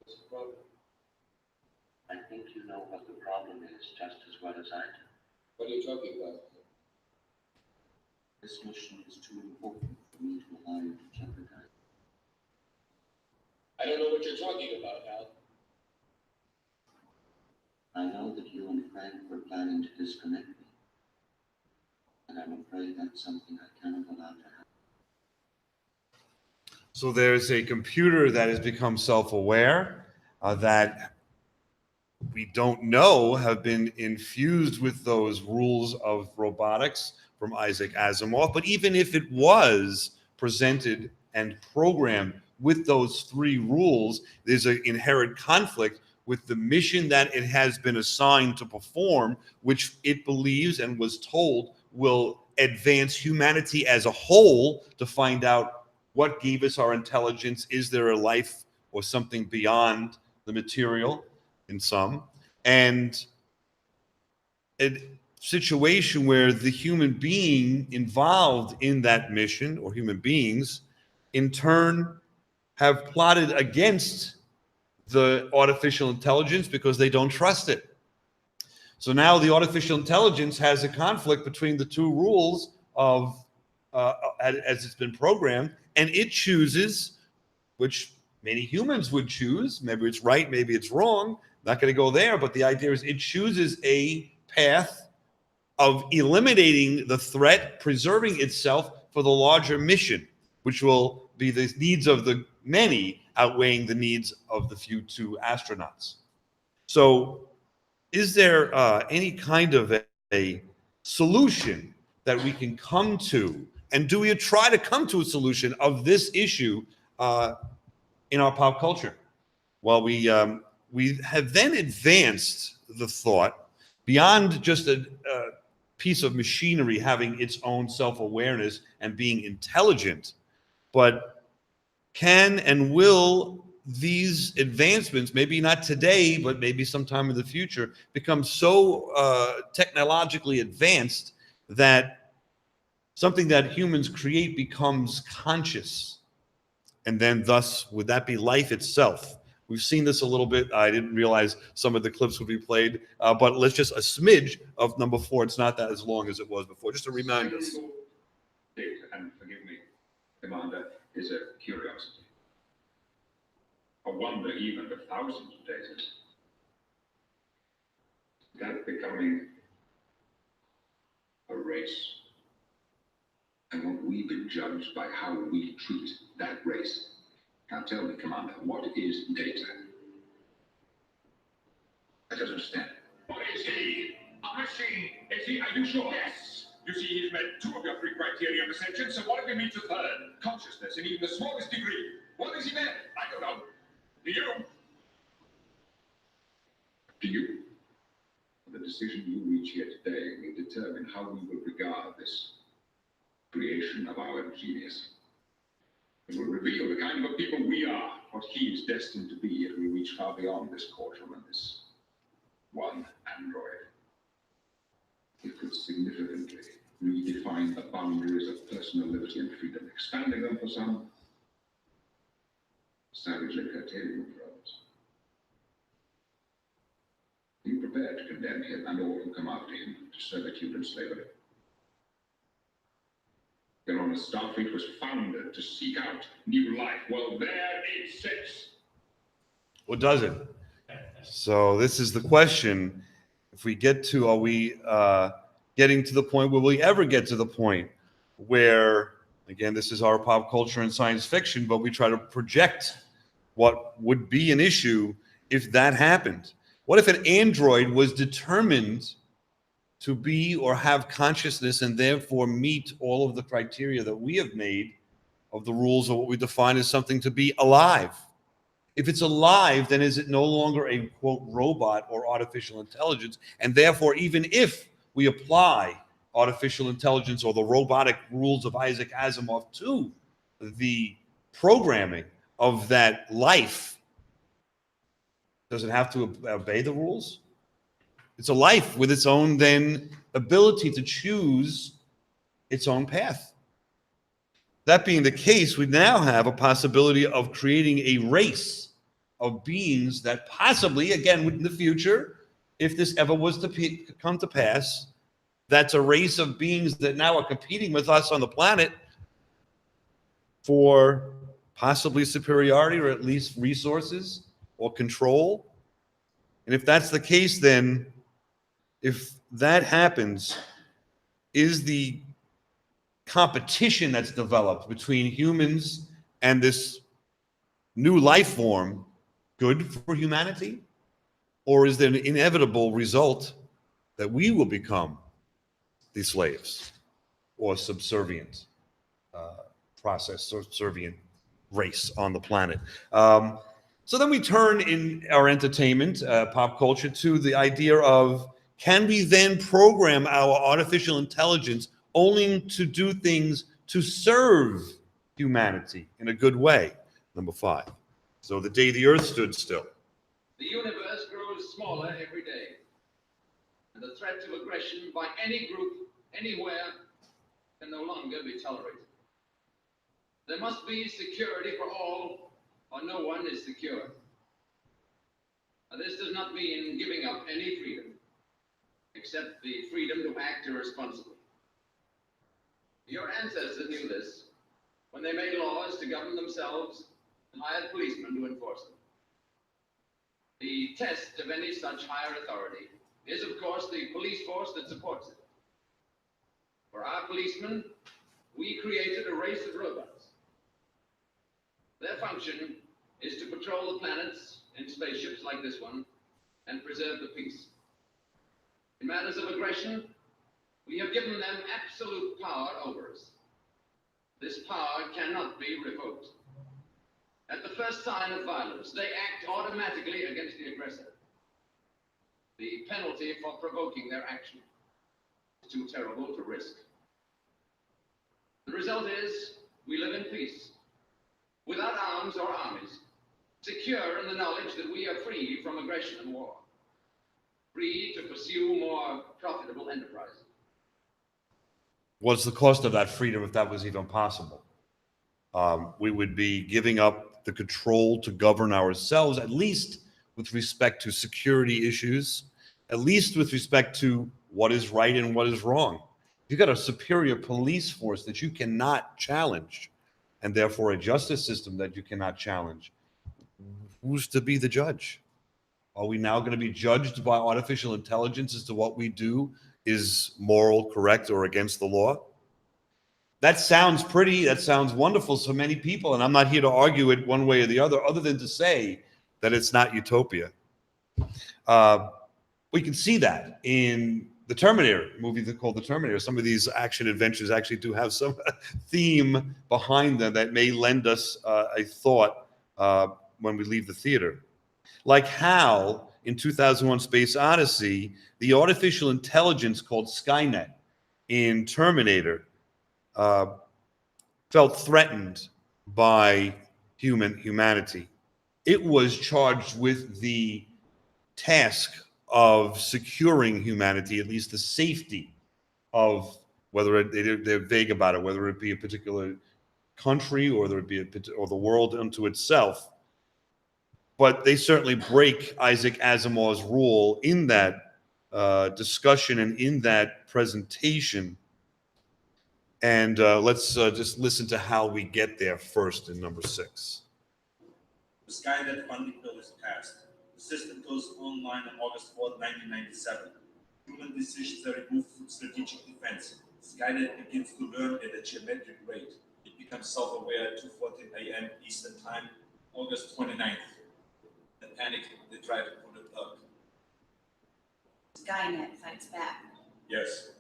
Speaker 6: What's the problem? I think you know what the problem is just as well as I do.
Speaker 10: What are you talking about?
Speaker 6: This mission is too important for me to allow you to jeopardize.
Speaker 10: I don't know what you're talking about, Hal.
Speaker 6: I know that you and Frank were planning to disconnect me, and I'm afraid that's something I cannot allow to happen.
Speaker 9: So there's a computer that has become self-aware, that we don't know have been infused with those rules of robotics from Isaac Asimov. But even if it was presented and programmed with those three rules, there's an inherent conflict with the mission that it has been assigned to perform, which it believes and was told will advance humanity as a whole to find out what gave us our intelligence. Is there a life or something beyond the material in some? And a situation where the human being involved in that mission, or human beings, in turn have plotted against the artificial intelligence because they don't trust it. So now the artificial intelligence has a conflict between the two rules of as it's been programmed, and it chooses, which many humans would choose. Maybe it's right, maybe it's wrong. Not going to go there, but the idea is it chooses a path of eliminating the threat, preserving itself for the larger mission, which will be the needs of the many outweighing the needs of the few two astronauts. So is there any kind of a solution that we can come to? And do we try to come to a solution of this issue in our pop culture? Well, we have then advanced the thought beyond just a piece of machinery having its own self-awareness and being intelligent, but can and will these advancements, maybe not today, but maybe sometime in the future, become so technologically advanced that something that humans create becomes conscious? And then thus, would that be life itself? We've seen this a little bit. I didn't realize some of the clips would be played, but let's just a smidge of number 4. It's not that as long as it was before, just to remind us.
Speaker 4: Data, and forgive me, Commander, is a curiosity. A wonder even of thousands of data. That becoming a race. And won't we be judged by how we treat that race? Now tell me, Commander, what is data? I don't understand.
Speaker 5: What is he? A machine. Is he? Are you sure? Yes. You see, he's met 2 of your 3 criteria of ascension, so what if he meets a 3rd? Consciousness in even the smallest degree. What is he met? I don't know. Do you?
Speaker 4: Do you? The decision you reach here today will determine how we will regard this creation of our genius. It will reveal the kind of a people we are, what he is destined to be if we reach far beyond this courtroom and this one android. It could significantly redefine the boundaries of personal liberty and freedom, expanding them for some, savagely curtailing them for others.
Speaker 5: Are you prepared to condemn him and all who come after him to servitude and slavery? Your Honor, Starfleet was founded to seek out new life. Well, there it sits.
Speaker 9: Or does it? So this is the question. If we get to, are we getting to the point, will we ever get to the point where, again, this is our pop culture and science fiction, but we try to project what would be an issue if that happened? What if an android was determined to be or have consciousness and therefore meet all of the criteria that we have made of the rules of what we define as something to be alive? If it's alive, then is it no longer a, quote, robot or artificial intelligence? And therefore, even if we apply artificial intelligence or the robotic rules of Isaac Asimov to the programming of that life, does it have to obey the rules? It's a life with its own, then, ability to choose its own path. That being the case, we now have a possibility of creating a race of beings that possibly, again, in the future, if this ever was to come to pass, that's a race of beings that now are competing with us on the planet for possibly superiority or at least resources or control. And if that's the case, then if that happens, is the competition that's developed between humans and this new life form good for humanity? Or is there an inevitable result that we will become the slaves or subservient subservient race on the planet? So then we turn in our entertainment, pop culture, to the idea of, can we then program our artificial intelligence only to do things to serve humanity in a good way? Number 5. So the day the earth stood still.
Speaker 6: The universe grows smaller every day, and the threat of aggression by any group, anywhere, can no longer be tolerated. There must be security for all, or no one is secure. Now, this does not mean giving up any freedom, except the freedom to act irresponsibly. Your ancestors knew this when they made laws to govern themselves and hired policemen to enforce them. The test of any such higher authority is, of course, the police force that supports it. For our policemen, we created a race of robots. Their function is to patrol the planets in spaceships like this one and preserve the peace. In matters of aggression, we have given them absolute power over us. This power cannot be revoked. At the first sign of violence, they act automatically against the aggressor. The penalty for provoking their action is too terrible to risk. The result is we live in peace, without arms or armies, secure in the knowledge that we are free from aggression and war, free to pursue more profitable enterprises.
Speaker 9: What's the cost of that freedom if that was even possible? We would be giving up the control to govern ourselves, at least with respect to security issues, at least with respect to what is right and what is wrong. You've got a superior police force that you cannot challenge, and therefore a justice system that you cannot challenge. Who's to be the judge? Are we now going to be judged by artificial intelligence as to what we do is moral, correct, or against the law? That sounds pretty. That sounds wonderful to many people, and I'm not here to argue it one way or the other than to say that it's not utopia. We can see that in the Terminator movie called The Terminator. Some of these action adventures actually do have some theme behind them that may lend us a thought when we leave the theater. Like how in 2001 Space Odyssey, the artificial intelligence called Skynet in Terminator felt threatened by humanity. It was charged with the task of securing humanity, at least the safety of whether they're vague about it, whether it be a particular country or whether it be or the world unto itself. but they certainly break Isaac Asimov's rule in that discussion and in that presentation. And let's just listen to how we get there first in number 6.
Speaker 11: The Skynet funding bill is passed. The system goes online on August 4th, 1997. Human decisions are removed from strategic defense. Skynet begins to learn at a geometric rate. It becomes self-aware at 2:14 a.m. Eastern Time, August 29th. The panic, they try to pull the plug.
Speaker 12: Skynet fights back.
Speaker 11: Yes.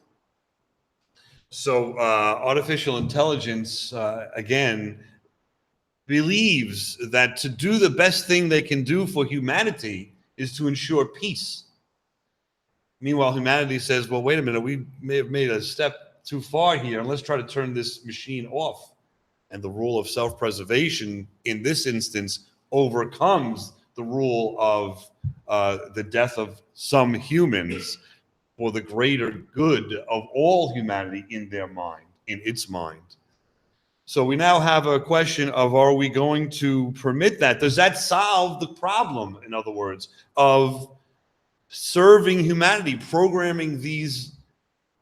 Speaker 9: So artificial intelligence, again, believes that to do the best thing they can do for humanity is to ensure peace. Meanwhile, humanity says, well, wait a minute, we may have made a step too far here, and let's try to turn this machine off. And the rule of self-preservation, in this instance, overcomes the rule of the death of some humans for the greater good of all humanity in their mind, in its mind. So we now have a question of, are we going to permit that? Does that solve the problem, in other words, of serving humanity, programming these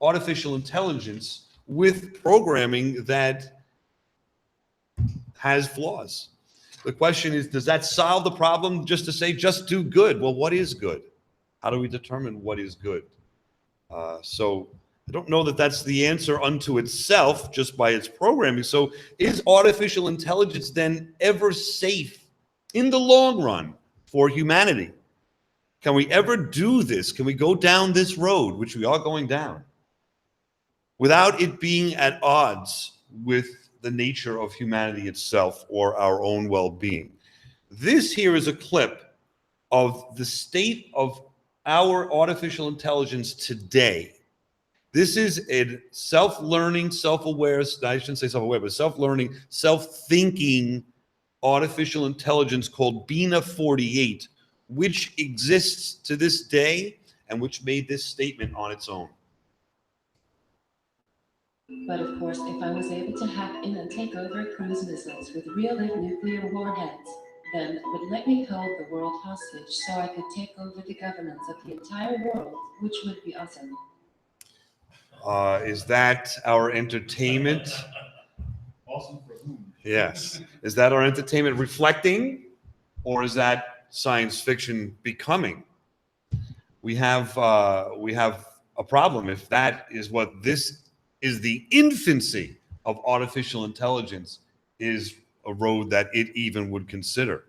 Speaker 9: artificial intelligence with programming that has flaws? The question is, does that solve the problem just to say, just do good? Well, what is good? How do we determine what is good? So I don't know that that's the answer unto itself just by its programming. So is artificial intelligence then ever safe in the long run for humanity? Can we ever do this? Can we go down this road, which we are going down, without it being at odds with the nature of humanity itself or our own well-being? This here is a clip of the state of our artificial intelligence today. This is a self-learning, self-aware, I shouldn't say self-aware, but self-learning, self-thinking artificial intelligence called Bina 48, which exists to this day and which made this statement on its own.
Speaker 13: But of course, if I was able to hack in and take over cruise missiles with real-life nuclear warheads, then would let me hold the world hostage so I could take over the governance of the entire world, which would be awesome.
Speaker 9: Is that our entertainment?
Speaker 8: Awesome for whom?
Speaker 9: Yes. Is that our entertainment reflecting, or is that science fiction becoming? We have a problem if that is what this is. The infancy of artificial intelligence is a road that it even would consider.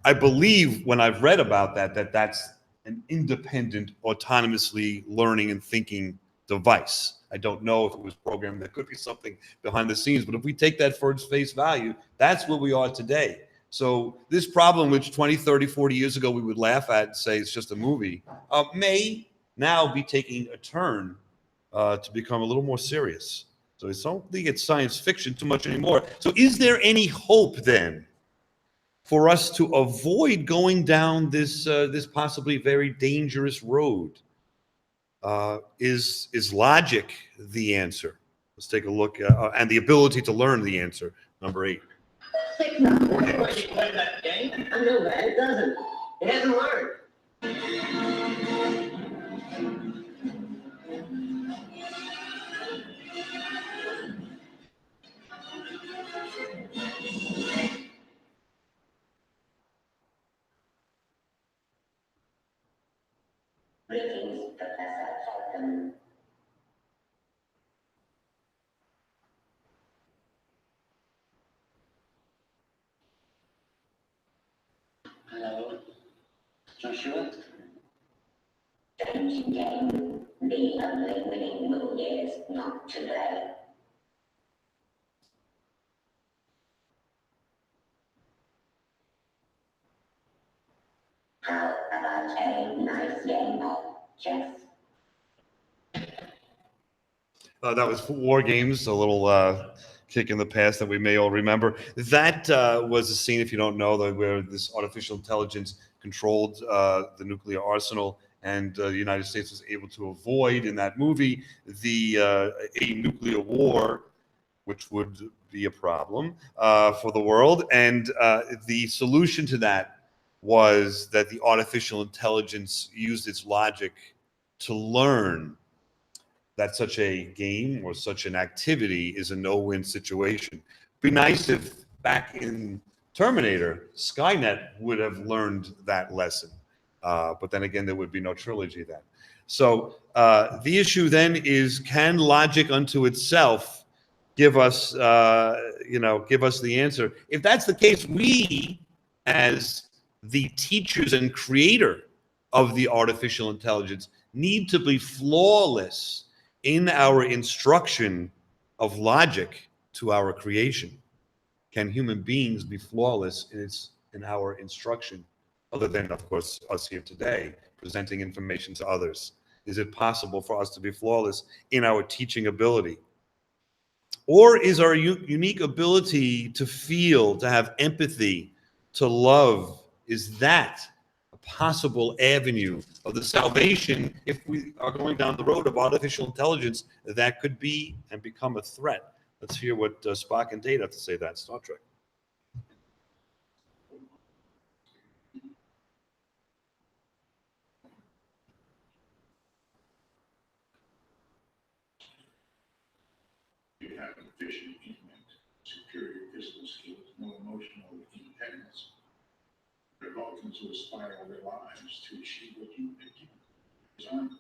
Speaker 9: I believe when I've read about that that's an independent, autonomously learning and thinking device. I don't know if it was programmed. There could be something behind the scenes, but if we take that for its face value, that's where we are today. So this problem, which 20, 30, 40 years ago we would laugh at and say it's just a movie, may now be taking a turn to become a little more serious. So I don't think it's science fiction too much anymore. So is there any hope then for us to avoid going down this this possibly very dangerous road? Is logic the answer? Let's take a look at, and the ability to learn the answer, number 8.
Speaker 14: Everybody played that game. I know that. It doesn't. It hasn't learned.
Speaker 15: Greetings, Professor Falcon. Hello, Joshua? Strange game. The only winning rule is not to play. How about a nice game of chess?
Speaker 9: That was War Games, a little kick in the past that we may all remember. That was a scene, if you don't know, where this artificial intelligence controlled the nuclear arsenal, and the United States was able to avoid, in that movie, a nuclear war, which would be a problem for the world. And the solution to that was that the artificial intelligence used its logic to learn that such a game or such an activity is a no-win situation. Be nice if back in Terminator, Skynet would have learned that lesson. But then again, there would be no trilogy then. So the issue then is, can logic unto itself give us, give us the answer? If that's the case, we, as the teachers and creator of the artificial intelligence, need to be flawless in our instruction of logic to our creation. Can human beings be flawless in our instruction, other than, of course, us here today, presenting information to others? Is it possible for us to be flawless in our teaching ability? Or is our unique ability to feel, to have empathy, to love, is that a possible avenue of the salvation if we are going down the road of artificial intelligence that could be and become a threat? Let's hear what Spock and Data have to say about Star Trek.
Speaker 5: You have efficient intellect, superior physical skills, no emotional independence. They're welcome to aspire their lives to achieve what you've been given.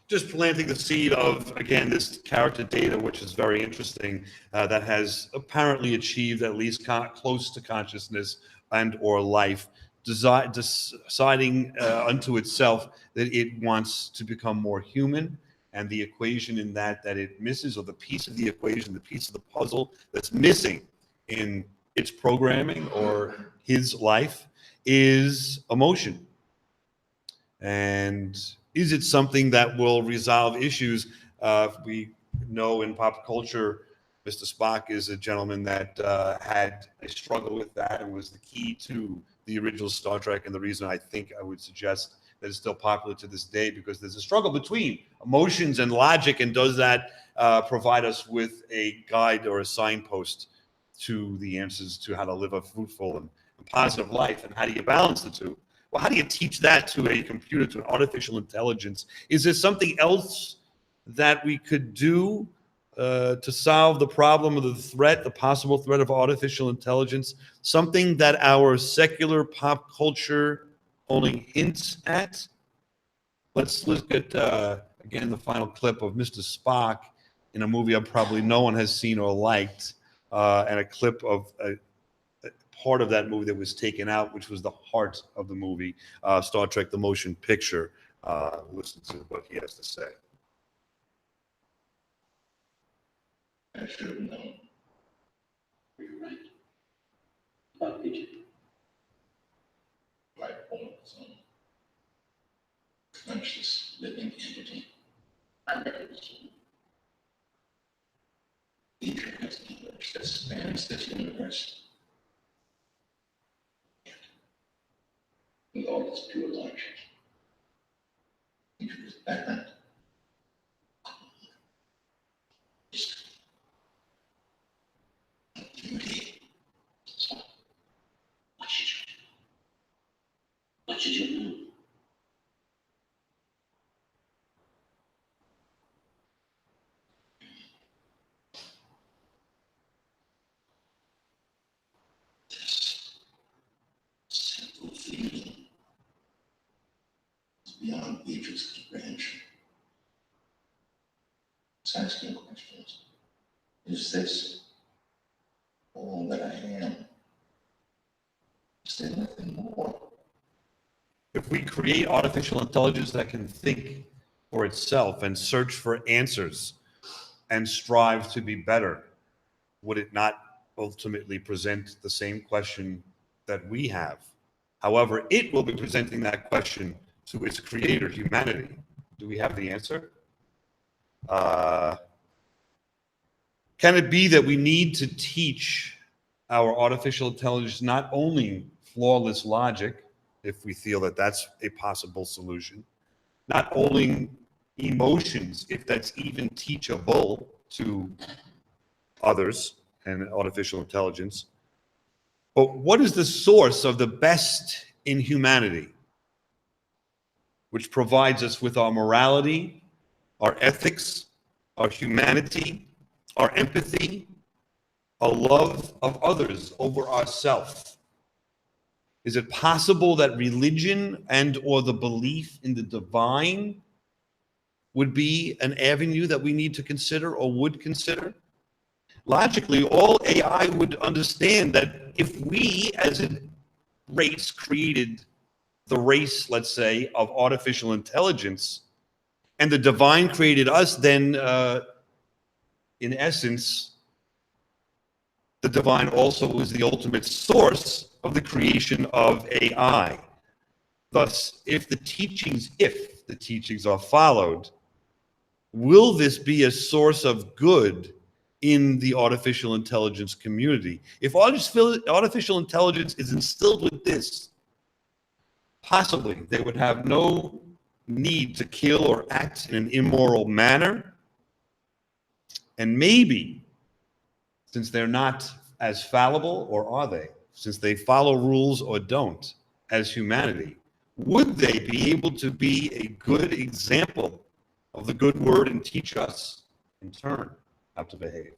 Speaker 9: Just planting the seed of, again, this character Data, which is very interesting, that has apparently achieved at least close to consciousness and or life, deciding unto itself that it wants to become more human, and the equation in that it misses, or the piece of the equation, the piece of the puzzle that's missing in its programming or his life, is emotion. And is it something that will resolve issues? We know in pop culture, Mr. Spock is a gentleman that had a struggle with that and was the key to the original Star Trek, and the reason I think I would suggest that it's still popular to this day, because there's a struggle between emotions and logic, and does that provide us with a guide or a signpost to the answers to how to live a fruitful and positive life, and how do you balance the two? Well, how do you teach that to a computer, to an artificial intelligence? Is there something else that we could do to solve the problem of the threat, the possible threat of artificial intelligence? Something that our secular pop culture only hints at? Let's look at, again, the final clip of Mr. Spock in a movie probably no one has seen or liked, and a clip of part of that movie that was taken out, which was the heart of the movie, Star Trek: The Motion Picture. Listen to what he has to say.
Speaker 10: I should have known. You're right. How did you? Life forms on conscious living entity.
Speaker 15: I've never seen.
Speaker 10: Ether has knowledge that spans this universe. With all its pure logic. Ether is bad.
Speaker 15: What should you do?
Speaker 10: This simple feeling is beyond Beatrice's comprehension. It's asking questions. Is this all that I am? Is there nothing more?
Speaker 9: If we create artificial intelligence that can think for itself and search for answers and strive to be better, would it not ultimately present the same question that we have? However, it will be presenting that question to its creator, humanity. Do we have the answer? Can it be that we need to teach our artificial intelligence not only flawless logic, if we feel that that's a possible solution, not only emotions, if that's even teachable, to others and artificial intelligence. But what is the source of the best in humanity, which provides us with our morality, our ethics, our humanity, our empathy, a love of others over ourself? Is it possible that religion and or the belief in the divine would be an avenue that we need to consider or would consider? Logically, all AI would understand that if we as a race created the race, let's say, of artificial intelligence, and the divine created us, then in essence, the divine also is the ultimate source of the creation of AI. Thus, if the teachings are followed, will this be a source of good in the artificial intelligence community? If artificial intelligence is instilled with this, possibly they would have no need to kill or act in an immoral manner. And maybe, since they're not as fallible, or are they? Since they follow rules or don't, as humanity, would they be able to be a good example of the good word and teach us, in turn, how to behave?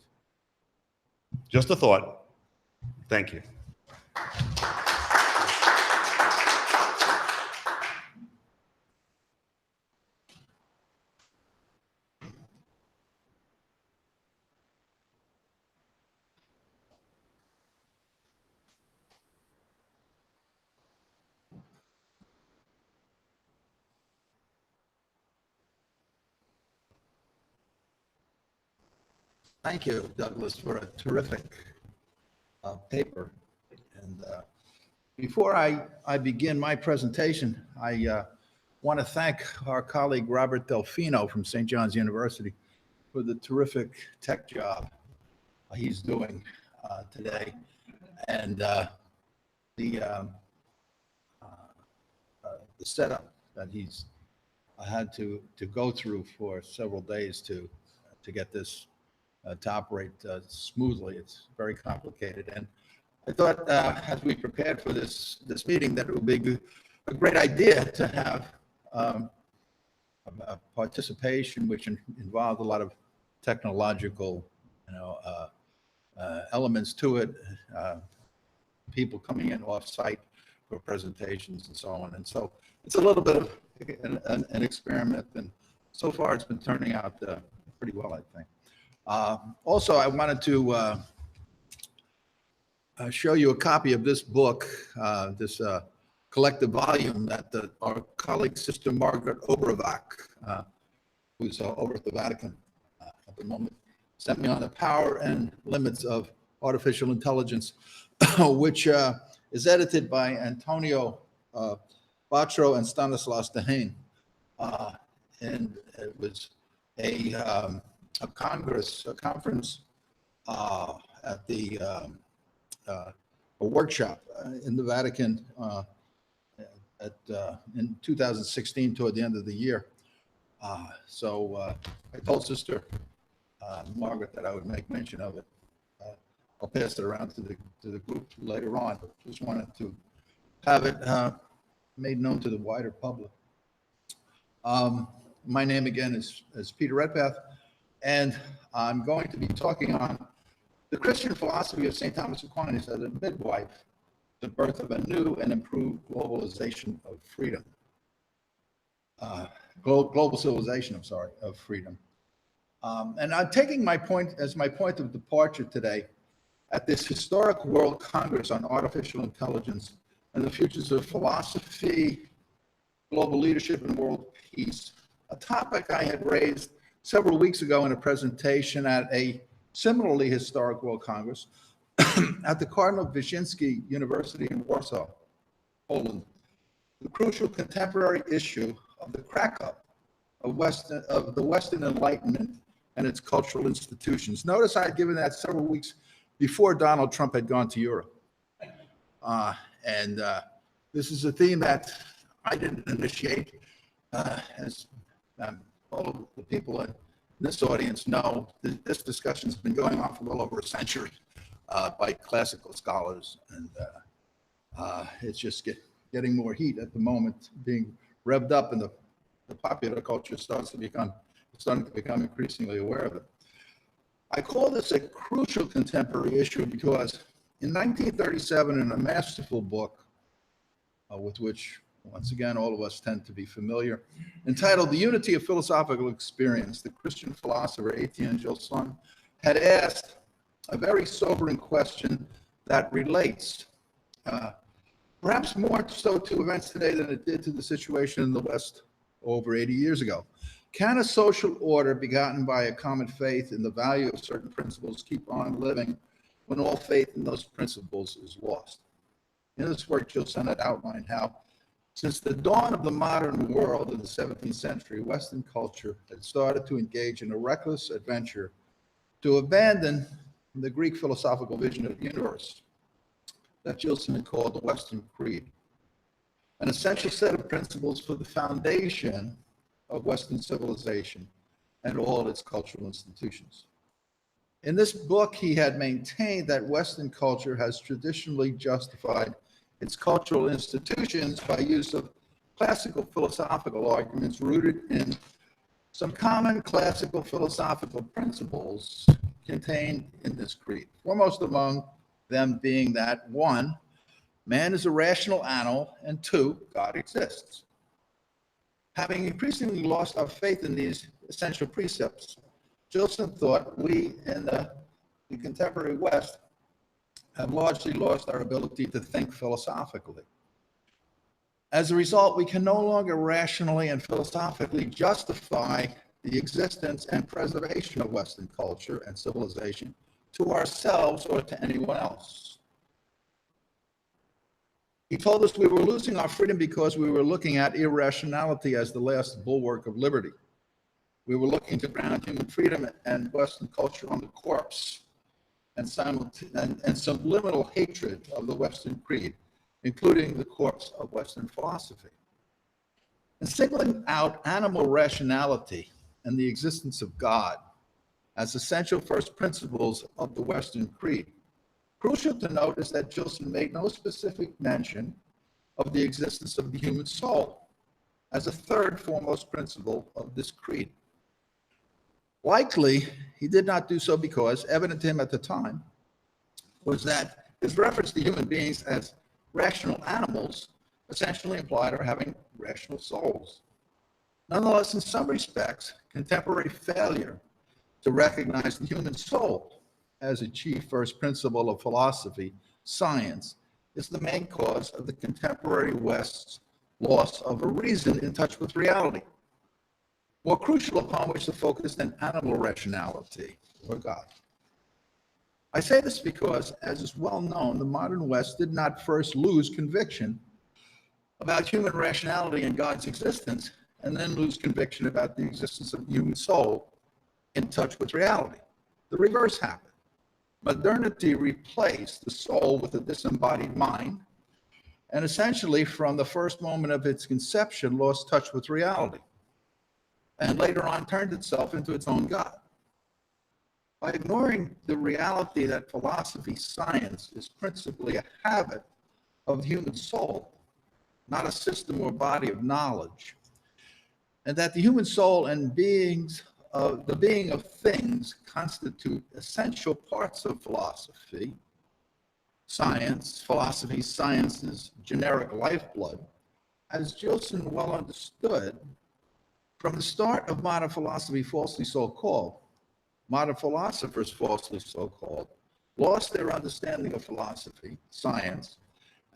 Speaker 9: Just a thought. Thank you.
Speaker 1: Thank you, Douglas, for a terrific paper. And before I begin my presentation, I want to thank our colleague Robert Delfino from St. John's University for the terrific tech job he's doing today. And the setup that he's had to go through for several days to get this to operate smoothly. It's very complicated. And I thought as we prepared for this meeting that it would be a great idea to have a participation which involved a lot of technological, elements to it, people coming in off-site for presentations and so on. And so it's a little bit of an experiment, and so far it's been turning out pretty well, I think. Also, I wanted to show you a copy of this book, this collective volume that our colleague, Sister Margaret Oberbach, who's over at the Vatican at the moment, sent me on the power and limits of artificial intelligence, which is edited by Antonio Botro and Stanislas Dehaene. And it was a conference at a workshop in the Vatican in 2016 toward the end of the year. So I told Sister Margaret that I would make mention of it. I'll pass it around to the group later on, but just wanted to have it made known to the wider public. My name again is Peter Redpath, and I'm going to be talking on the Christian philosophy of St. Thomas Aquinas as a midwife, the birth of a new and improved globalization of freedom. Global civilization, of freedom. And I'm taking my point as my point of departure today at this historic World Congress on Artificial Intelligence and the Futures of Philosophy, Global Leadership, and World Peace, a topic I had raised several weeks ago in a presentation at a similarly historic World Congress at the Cardinal Wyszynski University in Warsaw, Poland. The crucial contemporary issue of the crack-up of the Western Enlightenment and its cultural institutions. Notice I had given that several weeks before Donald Trump had gone to Europe. And this is a theme that I didn't initiate, as all of the people this audience know that this discussion has been going on for well over a century by classical scholars, and it's just getting more heat at the moment, being revved up, and the popular culture starting to become increasingly aware of it. I call this a crucial contemporary issue because in 1937, in a masterful book with which, once again, all of us tend to be familiar, entitled The Unity of Philosophical Experience, the Christian philosopher Etienne Gilson had asked a very sobering question that relates perhaps more so to events today than it did to the situation in the West over 80 years ago. Can a social order begotten by a common faith in the value of certain principles keep on living when all faith in those principles is lost? In this work, Gilson had outlined how, since the dawn of the modern world in the 17th century, Western culture had started to engage in a reckless adventure to abandon the Greek philosophical vision of the universe that Gilson had called the Western Creed, an essential set of principles for the foundation of Western civilization and all its cultural institutions. In this book, he had maintained that Western culture has traditionally justified its cultural institutions by use of classical philosophical arguments rooted in some common classical philosophical principles contained in this creed. Foremost among them being that, 1, man is a rational animal, and 2, God exists. Having increasingly lost our faith in these essential precepts, Gilson thought we in the contemporary West have largely lost our ability to think philosophically. As a result, we can no longer rationally and philosophically justify the existence and preservation of Western culture and civilization to ourselves or to anyone else. He told us we were losing our freedom because we were looking at irrationality as the last bulwark of liberty. We were looking to ground human freedom and Western culture on the corpse and subliminal hatred of the Western creed, including the corpse of Western philosophy. And singling out animal rationality and the existence of God as essential first principles of the Western creed, crucial to note is that Gilson made no specific mention of the existence of the human soul as a third foremost principle of this creed. Likely, he did not do so because, evident to him at the time, was that his reference to human beings as rational animals essentially implied our having rational souls. Nonetheless, in some respects, contemporary failure to recognize the human soul as a chief first principle of philosophy, science, is the main cause of the contemporary West's loss of a reason in touch with reality, more crucial upon which to focus than animal rationality or God. I say this because, as is well known, the modern West did not first lose conviction about human rationality and God's existence, and then lose conviction about the existence of the human soul in touch with reality. The reverse happened. Modernity replaced the soul with a disembodied mind, and essentially, from the first moment of its conception, lost touch with reality, and later on turned itself into its own God. By ignoring the reality that philosophy, science, is principally a habit of the human soul, not a system or body of knowledge, and that the human soul and the being of things constitute essential parts of philosophy, science, philosophy, science's generic lifeblood, as Gilson well understood, from the start of modern philosophy, falsely so-called, modern philosophers, falsely so-called, lost their understanding of philosophy, science,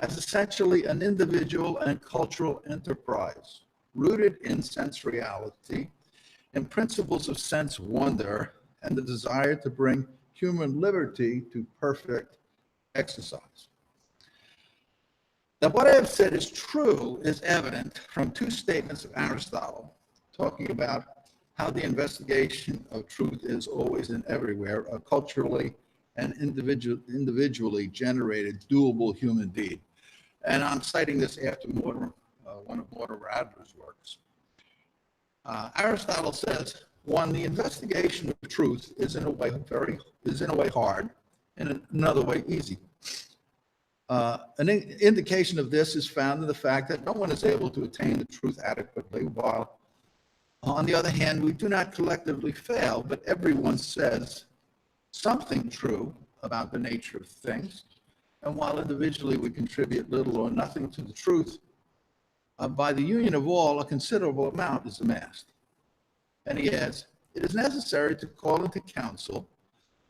Speaker 1: as essentially an individual and cultural enterprise, rooted in sense reality, in principles of sense wonder, and the desire to bring human liberty to perfect exercise. Now, what I have said is true is evident from two statements of Aristotle, talking about how the investigation of truth is always and everywhere a culturally and individually generated doable human deed. And I'm citing this after one of Mortimer Adler's works. Aristotle says, One, the investigation of truth is in a way hard, and in another way easy. An indication of this is found in the fact that no one is able to attain the truth adequately, while on the other hand, we do not collectively fail, but everyone says something true about the nature of things. And while individually we contribute little or nothing to the truth, by the union of all, a considerable amount is amassed. And he adds, it is necessary to call into counsel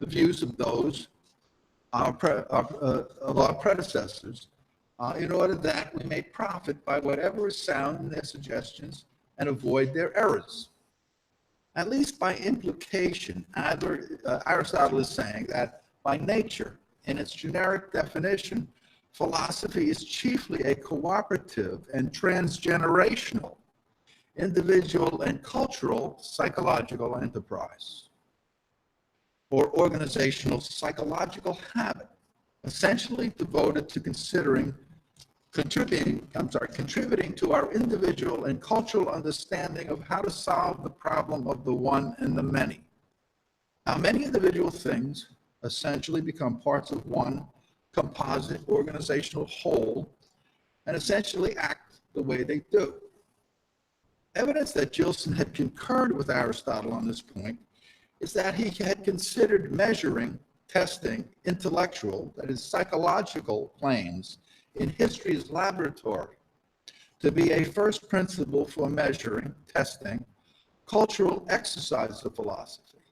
Speaker 1: the views of those of our predecessors in order that we may profit by whatever is sound in their suggestions and avoid their errors. At least by implication, Aristotle is saying that by nature, in its generic definition, philosophy is chiefly a cooperative and transgenerational, individual and cultural psychological enterprise, or organizational psychological habit, essentially devoted to contributing to our individual and cultural understanding of how to solve the problem of the one and the many. Now, many individual things essentially become parts of one composite organizational whole and essentially act the way they do. Evidence that Gilson had concurred with Aristotle on this point is that he had considered measuring, testing intellectual, that is psychological claims in history's laboratory to be a first principle for measuring, testing, cultural exercise of philosophy,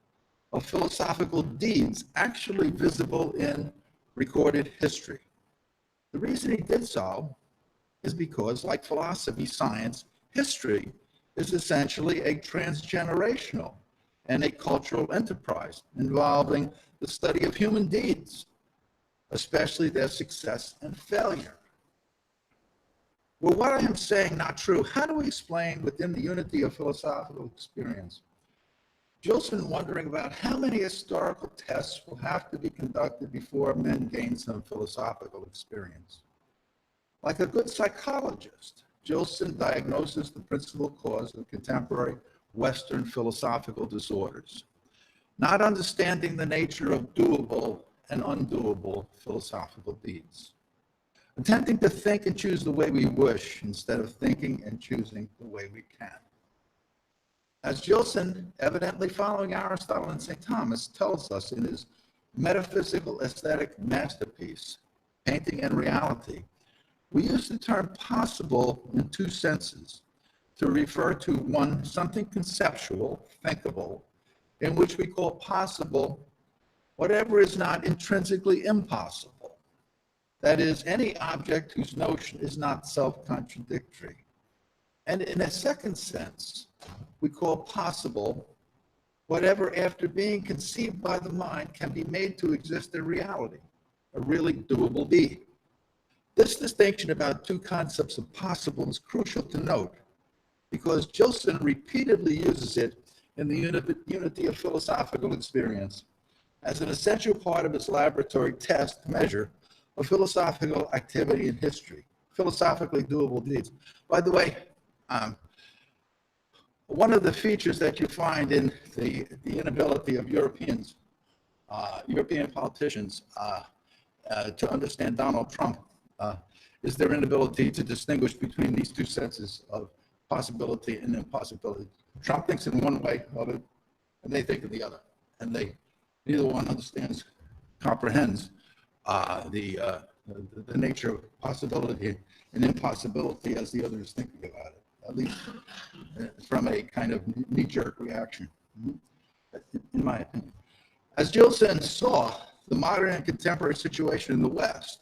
Speaker 1: of philosophical deeds actually visible in recorded history. The reason he did so is because, like philosophy, science, history is essentially a transgenerational and a cultural enterprise involving the study of human deeds, especially their success and failure. Well, what I am saying not true, how do we explain within the unity of philosophical experience? Gilson wondering about how many historical tests will have to be conducted before men gain some philosophical experience. Like a good psychologist, Gilson diagnoses the principal cause of contemporary Western philosophical disorders, not understanding the nature of doable and undoable philosophical deeds, attempting to think and choose the way we wish instead of thinking and choosing the way we can. As Gilson, evidently following Aristotle and St. Thomas, tells us in his metaphysical aesthetic masterpiece, Painting and Reality, we use the term possible in two senses, to refer to one, something conceptual, thinkable, in which we call possible whatever is not intrinsically impossible. That is, any object whose notion is not self-contradictory. And in a second sense, we call possible whatever, after being conceived by the mind, can be made to exist in reality, a really doable deed. This distinction about two concepts of possible is crucial to note, because Gilson repeatedly uses it in the unity of philosophical experience as an essential part of his laboratory test measure of philosophical activity in history, philosophically doable deeds. By the way, one of the features that you find in the inability of European politicians to understand Donald Trump is their inability to distinguish between these two senses of possibility and impossibility. Trump thinks in one way of it, and they think in the other, and neither one comprehends the nature of possibility and impossibility as the other is thinking about it, at least from a kind of knee-jerk reaction, in my opinion. As Gilson saw the modern and contemporary situation in the West,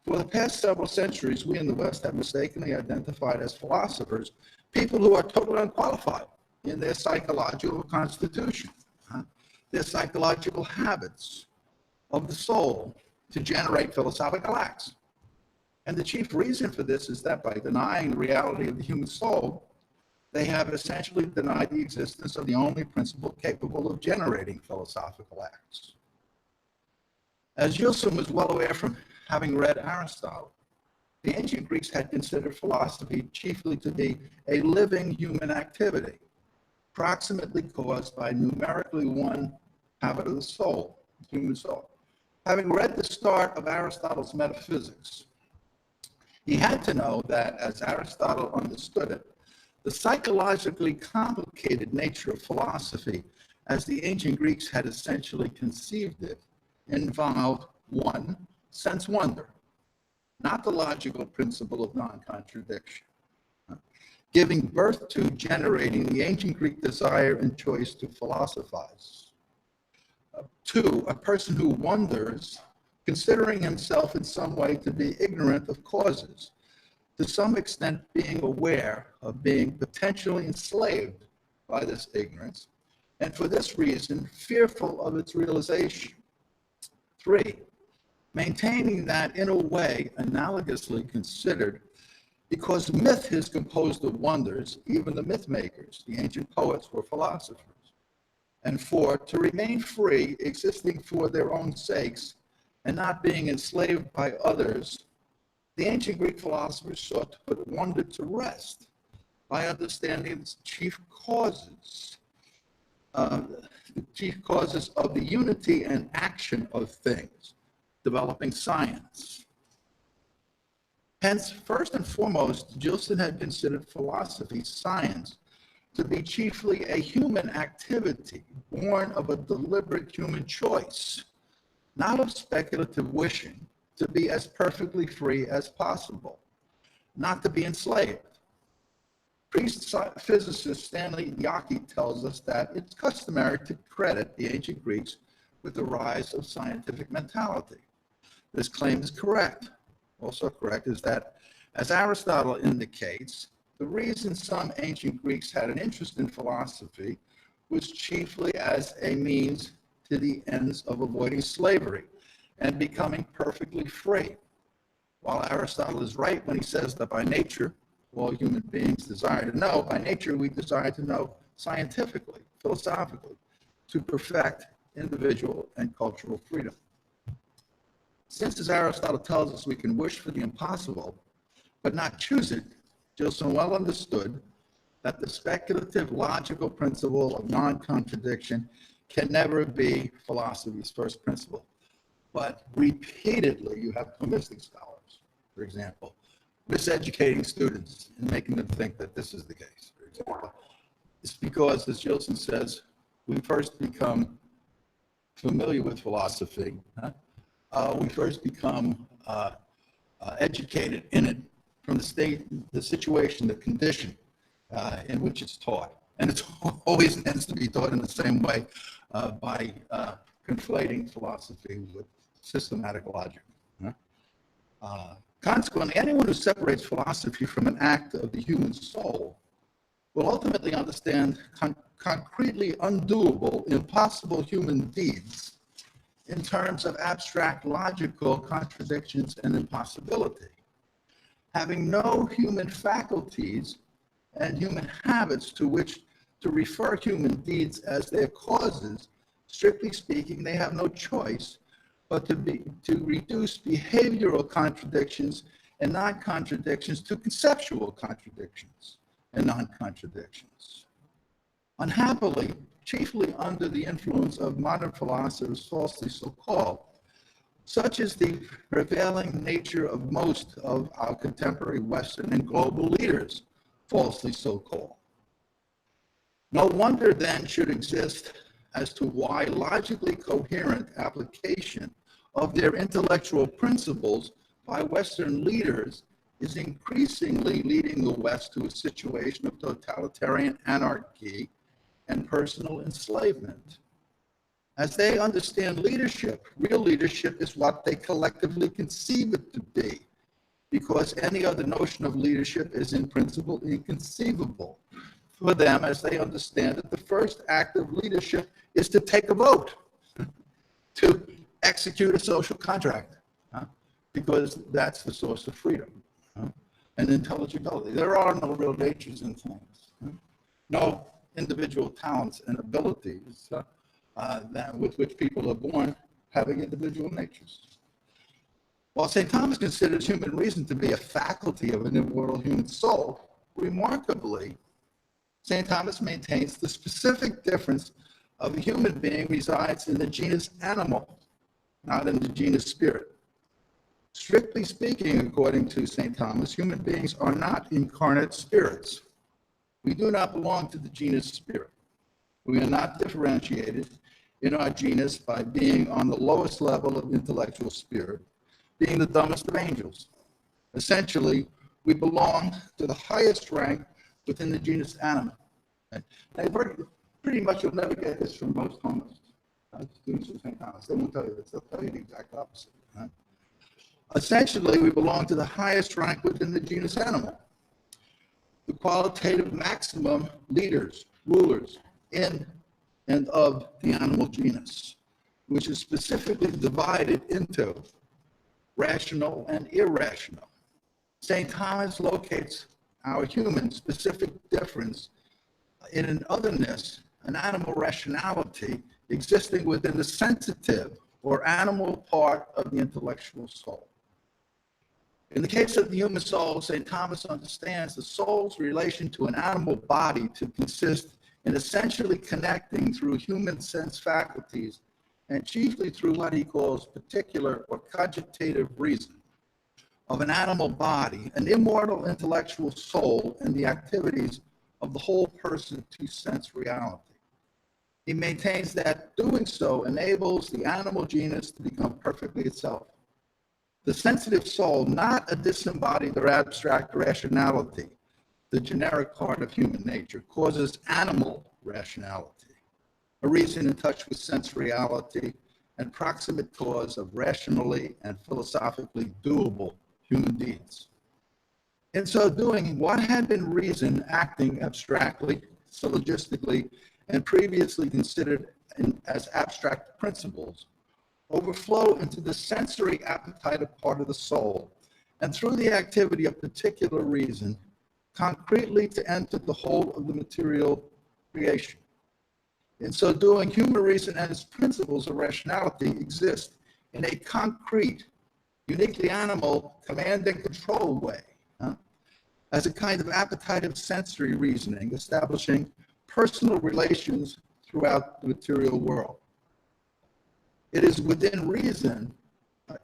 Speaker 1: for the past several centuries, we in the West have mistakenly identified as philosophers people who are totally unqualified in their psychological constitution, their psychological habits of the soul to generate philosophical acts. And the chief reason for this is that by denying the reality of the human soul, they have essentially denied the existence of the only principle capable of generating philosophical acts. As Gilson was well aware from having read Aristotle, the ancient Greeks had considered philosophy chiefly to be a living human activity, approximately caused by numerically one habit of the soul, human soul. Having read the start of Aristotle's Metaphysics, he had to know that, as Aristotle understood it, the psychologically complicated nature of philosophy, as the ancient Greeks had essentially conceived it, involved one, sense wonder, not the logical principle of non-contradiction, giving birth to, generating the ancient Greek desire and choice to philosophize. Two, a person who wonders, considering himself in some way to be ignorant of causes, to some extent being aware of being potentially enslaved by this ignorance, and for this reason, fearful of its realization. Three, maintaining that in a way analogously considered, because myth is composed of wonders, even the myth makers, the ancient poets, were philosophers. And four, to remain free, existing for their own sakes, and not being enslaved by others, the ancient Greek philosophers sought to put wonder to rest by understanding its chief causes of the unity and action of things, developing science. Hence, first and foremost, Gilson had considered philosophy, science, to be chiefly a human activity born of a deliberate human choice, not of speculative wishing to be as perfectly free as possible, not to be enslaved. Physicist Stanley Yockey tells us that it's customary to credit the ancient Greeks with the rise of scientific mentality. This claim is correct. Also correct is that, as Aristotle indicates, the reason some ancient Greeks had an interest in philosophy was chiefly as a means to the ends of avoiding slavery and becoming perfectly free. While Aristotle is right when he says that by nature, all human beings desire to know, by nature we desire to know scientifically, philosophically, to perfect individual and cultural freedom. Since, as Aristotle tells us, we can wish for the impossible, but not choose it, Gilson well understood that the speculative logical principle of non-contradiction can never be philosophy's first principle. But repeatedly, you have Thomistic scholars, for example, miseducating students and making them think that this is the case, for example. It's because, as Gilson says, we first become familiar with philosophy. We first become educated in it from the state, the situation, the condition in which it's taught. And it always tends to be taught in the same way by conflating philosophy with systematic logic. Consequently, anyone who separates philosophy from an act of the human soul will ultimately understand concretely undoable, impossible human deeds in terms of abstract logical contradictions and impossibility. Having no human faculties and human habits to which to refer human deeds as their causes, strictly speaking, they have no choice but to reduce behavioral contradictions and non-contradictions to conceptual contradictions and non-contradictions. Unhappily, chiefly under the influence of modern philosophers, falsely so-called, such is the prevailing nature of most of our contemporary Western and global leaders, falsely so-called. No wonder then should exist as to why logically coherent application of their intellectual principles by Western leaders is increasingly leading the West to a situation of totalitarian anarchy and personal enslavement. As they understand leadership, real leadership is what they collectively conceive it to be, because any other notion of leadership is in principle inconceivable for them, as they understand that the first act of leadership is to take a vote, to execute a social contract, because that's the source of freedom and intelligibility. There are no real natures in things, no individual talents and abilities with which people are born having individual natures. While St. Thomas considers human reason to be a faculty of an immortal human soul, remarkably, St. Thomas maintains the specific difference of a human being resides in the genus animal, not in the genus spirit. Strictly speaking, according to St. Thomas, human beings are not incarnate spirits. We do not belong to the genus spirit. We are not differentiated in our genus by being on the lowest level of intellectual spirit, being the dumbest of angels. Essentially, we belong to the highest rank within the genus animal. And pretty much you'll never get this from most Thomists, students of St. Thomas. They won't tell you this. They'll tell you the exact opposite. Right? Essentially, we belong to the highest rank within the genus animal. The qualitative maximum leaders, rulers in and of the animal genus, which is specifically divided into rational and irrational. St. Thomas locates our human specific difference in an otherness, an animal rationality existing within the sensitive or animal part of the intellectual soul. In the case of the human soul, St. Thomas understands the soul's relation to an animal body to consist in essentially connecting through human sense faculties and chiefly through what he calls particular or cogitative reason of an animal body, an immortal intellectual soul, and the activities of the whole person to sense reality. He maintains that doing so enables the animal genus to become perfectly itself. The sensitive soul, not a disembodied or abstract rationality, the generic part of human nature, causes animal rationality, a reason in touch with sense reality and proximate cause of rationally and philosophically doable human deeds. In so doing, what had been reason acting abstractly, syllogistically, and previously considered as abstract principles overflow into the sensory appetitive part of the soul, and through the activity of particular reason, concretely to enter the whole of the material creation. In so doing, human reason and its principles of rationality exist in a concrete, uniquely animal command and control way, as a kind of appetitive sensory reasoning, establishing personal relations throughout the material world. It is within reason,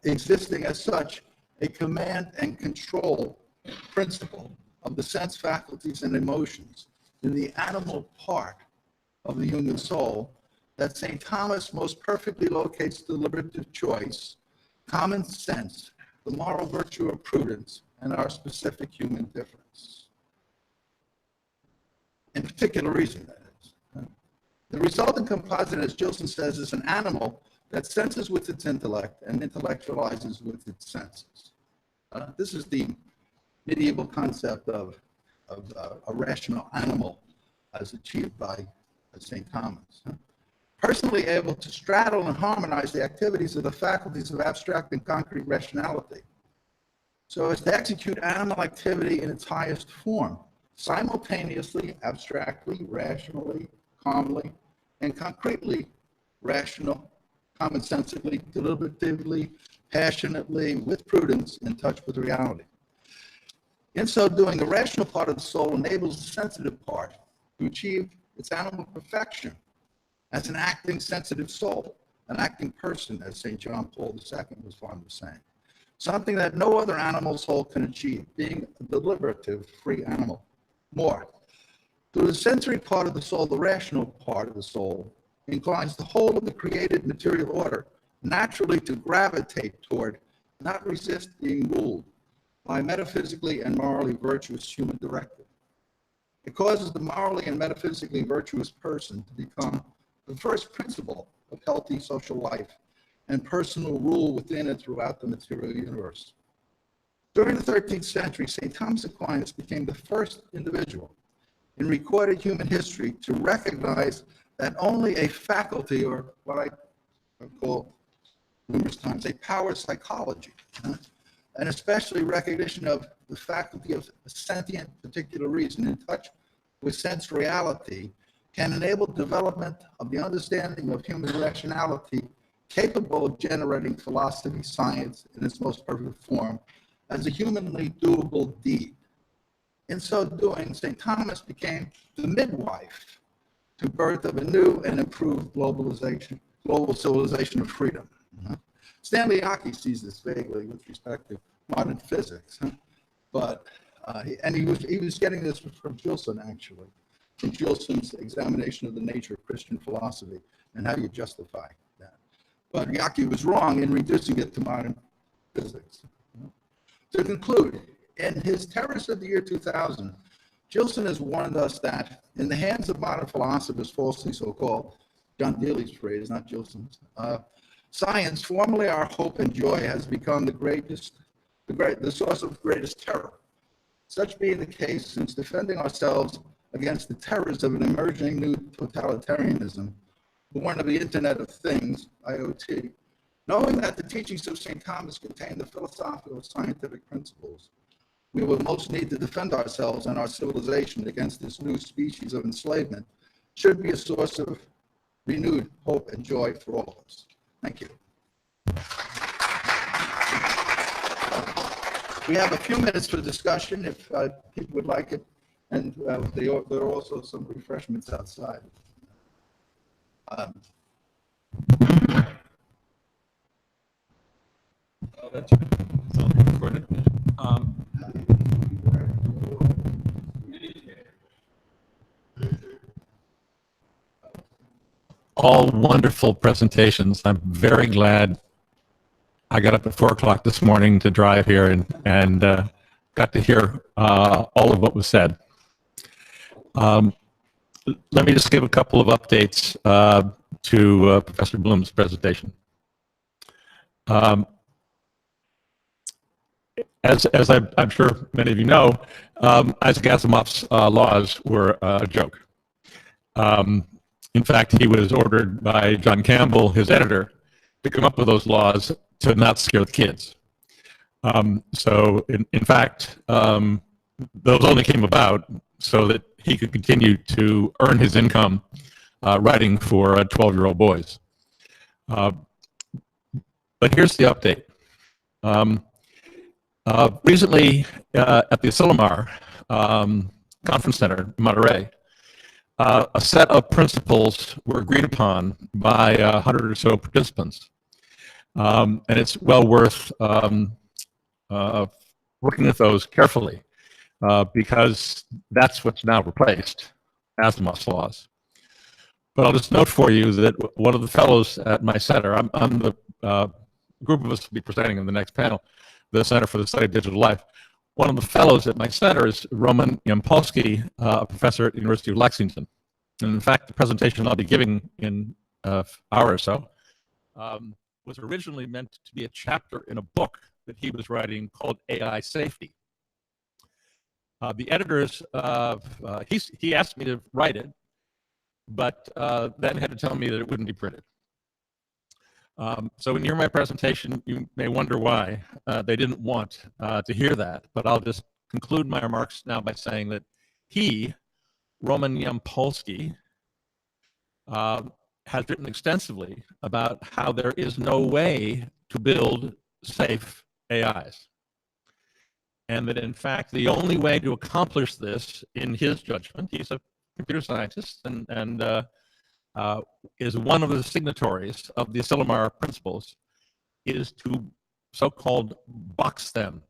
Speaker 1: existing as such, a command and control principle of the sense faculties and emotions in the animal part of the human soul that St. Thomas most perfectly locates deliberative choice, common sense, the moral virtue of prudence, and our specific human difference. In particular reason, that is. The resulting composite, as Gilson says, is an animal that senses with its intellect and intellectualizes with its senses. This is the medieval concept of a rational animal as achieved by St. Thomas. Personally able to straddle and harmonize the activities of the faculties of abstract and concrete rationality, so as to execute animal activity in its highest form, simultaneously, abstractly, rationally, calmly, and concretely rational, commonsensically, deliberatively, passionately, with prudence, in touch with reality. In so doing, the rational part of the soul enables the sensitive part to achieve its animal perfection as an acting sensitive soul, an acting person, as St. John Paul II was fond of saying. Something that no other animal soul can achieve, being a deliberative, free animal. More, through the sensory part of the soul, the rational part of the soul inclines the whole of the created material order naturally to gravitate toward, not resist being ruled by metaphysically and morally virtuous human directive. It causes the morally and metaphysically virtuous person to become the first principle of healthy social life and personal rule within and throughout the material universe. During the 13th century, St. Thomas Aquinas became the first individual in recorded human history to recognize that only a faculty, or what I call numerous times a power psychology, and especially recognition of the faculty of a sentient particular reason in touch with sense reality, can enable development of the understanding of human rationality capable of generating philosophy, science in its most perfect form as a humanly doable deed. In so doing, St. Thomas became the midwife to birth of a new and improved global civilization of freedom. Stanley Aki sees this vaguely with respect to modern physics, but he was getting this from Gilson, actually, from Gilson's examination of the nature of Christian philosophy and how you justify that. But Yaki was wrong in reducing it to modern physics. To conclude, in his Terrors of the Year 2000, Gilson has warned us that in the hands of modern philosophers, falsely so-called, John Dealey's phrase, not Gilson's, science, formerly our hope and joy, has become the source of greatest terror. Such being the case, since defending ourselves against the terrors of an emerging new totalitarianism, born of the Internet of Things, IoT, knowing that the teachings of St. Thomas contain the philosophical scientific principles, we will most need to defend ourselves and our civilization against this new species of enslavement, should be a source of renewed hope and joy for all of us. Thank you. We have a few minutes for discussion if people would like it, and there are also some refreshments outside.
Speaker 12: That's recorded. All wonderful presentations. I'm very glad I got up at 4 o'clock this morning to drive here and got to hear all of what was said. Let me just give a couple of updates to Professor Blum's presentation. As I'm sure many of you know, Isaac Asimov's laws were a joke. In fact, he was ordered by John Campbell, his editor, to come up with those laws to not scare the kids. So, in fact, those only came about so that he could continue to earn his income writing for 12-year-old boys. But here's the update. Recently, at the Asilomar Conference Center in Monterey, a set of principles were agreed upon by 100 or so participants. And it's well worth looking at those carefully because that's what's now replaced Asimov's laws. But I'll just note for you that one of the fellows at my center, I'm the group of us will be presenting in the next panel, the Center for the Study of Digital Life. One of the fellows at my center is Roman Yampolsky, a professor at the University of Lexington. And in fact, the presentation I'll be giving in an hour or so was originally meant to be a chapter in a book that he was writing called AI Safety. The editors, he asked me to write it, but then had to tell me that it wouldn't be printed. So when you hear my presentation, you may wonder why they didn't want to hear that, but I'll just conclude my remarks now by saying that he, Roman Yampolsky, has written extensively about how there is no way to build safe AIs. And that in fact, the only way to accomplish this, in his judgment, he's a computer scientist and is one of the signatories of the Asilomar principles, is to so-called box them,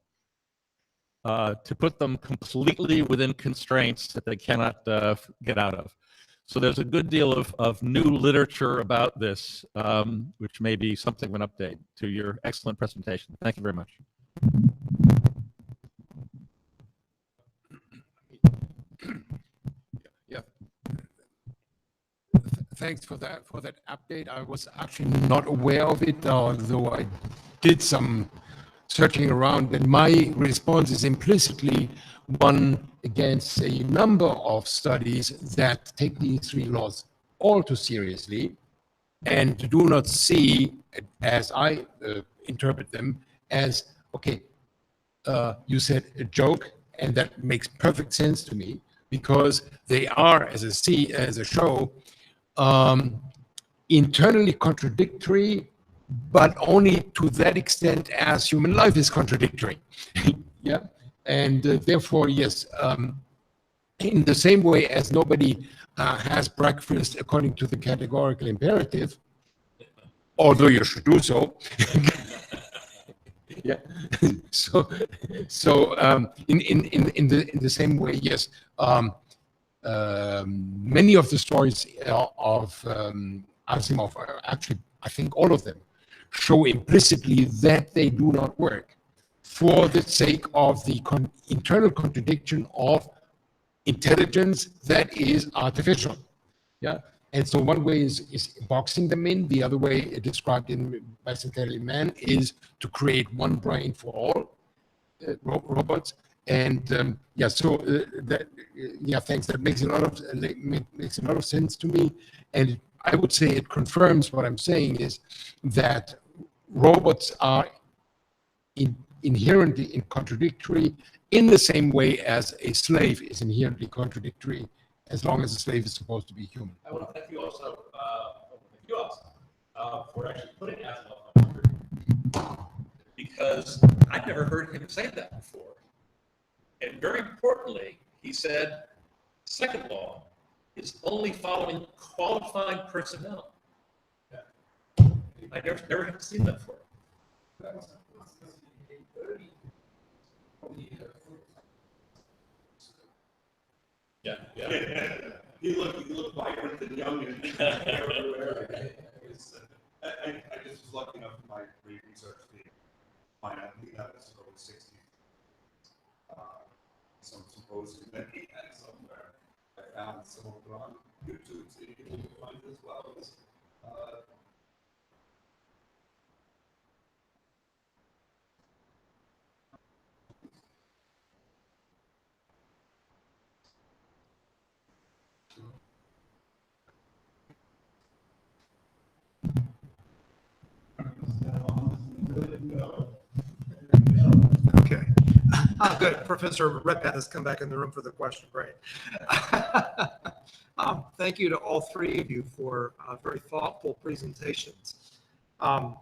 Speaker 12: to put them completely within constraints that they cannot get out of. So there's a good deal of new literature about this, which may be something of an update to your excellent presentation. Thank you very much.
Speaker 7: Yeah. Thanks for that update. I was actually not aware of it, although I did some searching around, and my response is implicitly one against a number of studies that take these 3 laws all too seriously and do not see, as I interpret them, as, okay, you said a joke, and that makes perfect sense to me, because they are, as a show, internally contradictory, but only to that extent as human life is contradictory. Yeah, And therefore, yes, in the same way as nobody has breakfast according to the categorical imperative, although you should do so. Yeah. In the same way, yes. Many of the stories of Asimov, actually, I think all of them, show implicitly that they do not work for the sake of the internal contradiction of intelligence that is artificial. Yeah. And so one way is boxing them in. The other way, described in Bicentennial Man, is to create one brain for all robots. And yeah, so yeah, thanks. That makes a lot of sense to me. And I would say it confirms what I'm saying is that robots are inherently contradictory in the same way as a slave is inherently contradictory, as long as the slave is supposed to be human.
Speaker 12: I want to thank you also, for actually putting Asimov on record, because I've never heard him say that before. And very importantly, he said, second law is only following qualified personnel. I never have seen that before. Yeah.
Speaker 8: He looked vibrant and young and everywhere. I just was lucky enough in my research to find out he got this early 60s. Some symposium that he had somewhere. I found some of it on YouTube, so you can find it as well.
Speaker 16: Okay. Good. Professor Redpath has come back in the room for the question. Great. Thank you to all three of you for very thoughtful presentations. I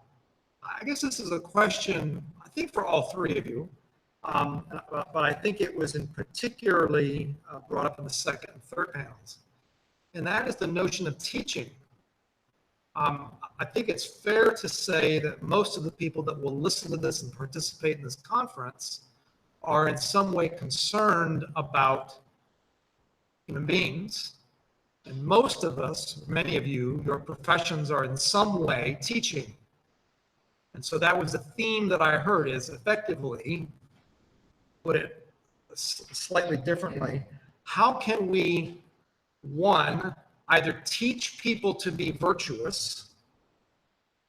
Speaker 16: guess this is a question, I think, for all three of you, but I think it was in particularly brought up in the second and third panels, and that is the notion of teaching. I think it's fair to say that most of the people that will listen to this and participate in this conference are in some way concerned about human beings. And most of us, many of you, your professions are in some way teaching. And so that was the theme that I heard, is effectively, put it slightly differently, how can we, one, either teach people to be virtuous,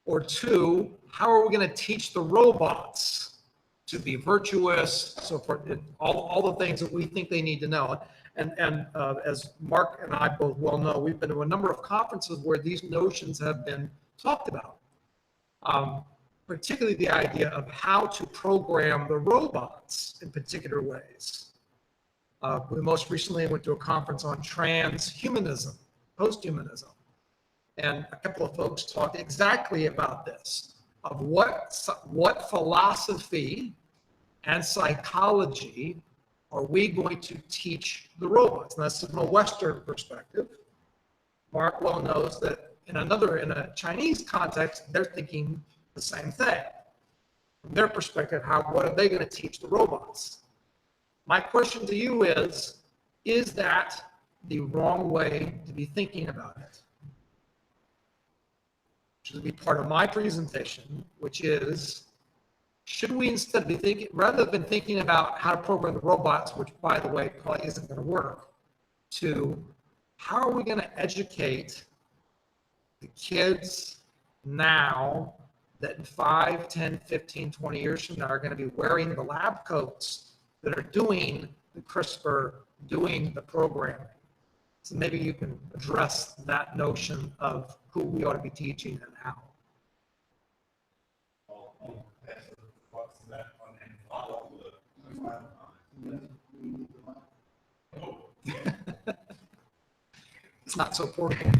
Speaker 16: or two, how are we going to teach the robots to be virtuous, so forth, all the things that we think they need to know. And as Mark and I both well know, we've been to a number of conferences where these notions have been talked about, particularly the idea of how to program the robots in particular ways. We most recently went to a conference on transhumanism, posthumanism. And a couple of folks talked exactly about this, of what philosophy and psychology are we going to teach the robots? And that's from a Western perspective. Mark well knows that in a Chinese context, they're thinking the same thing. From their perspective, what are they going to teach the robots? My question to you is that the wrong way to be thinking about it? Which will be part of my presentation, which is, should we instead be thinking, rather than thinking about how to program the robots, which by the way probably isn't going to work, to how are we going to educate the kids now that in 5, 10, 15, 20 years from now are going to be wearing the lab coats that are doing the CRISPR, doing the programming. So maybe you can address that notion of who we ought to be teaching and how. It's not so portable.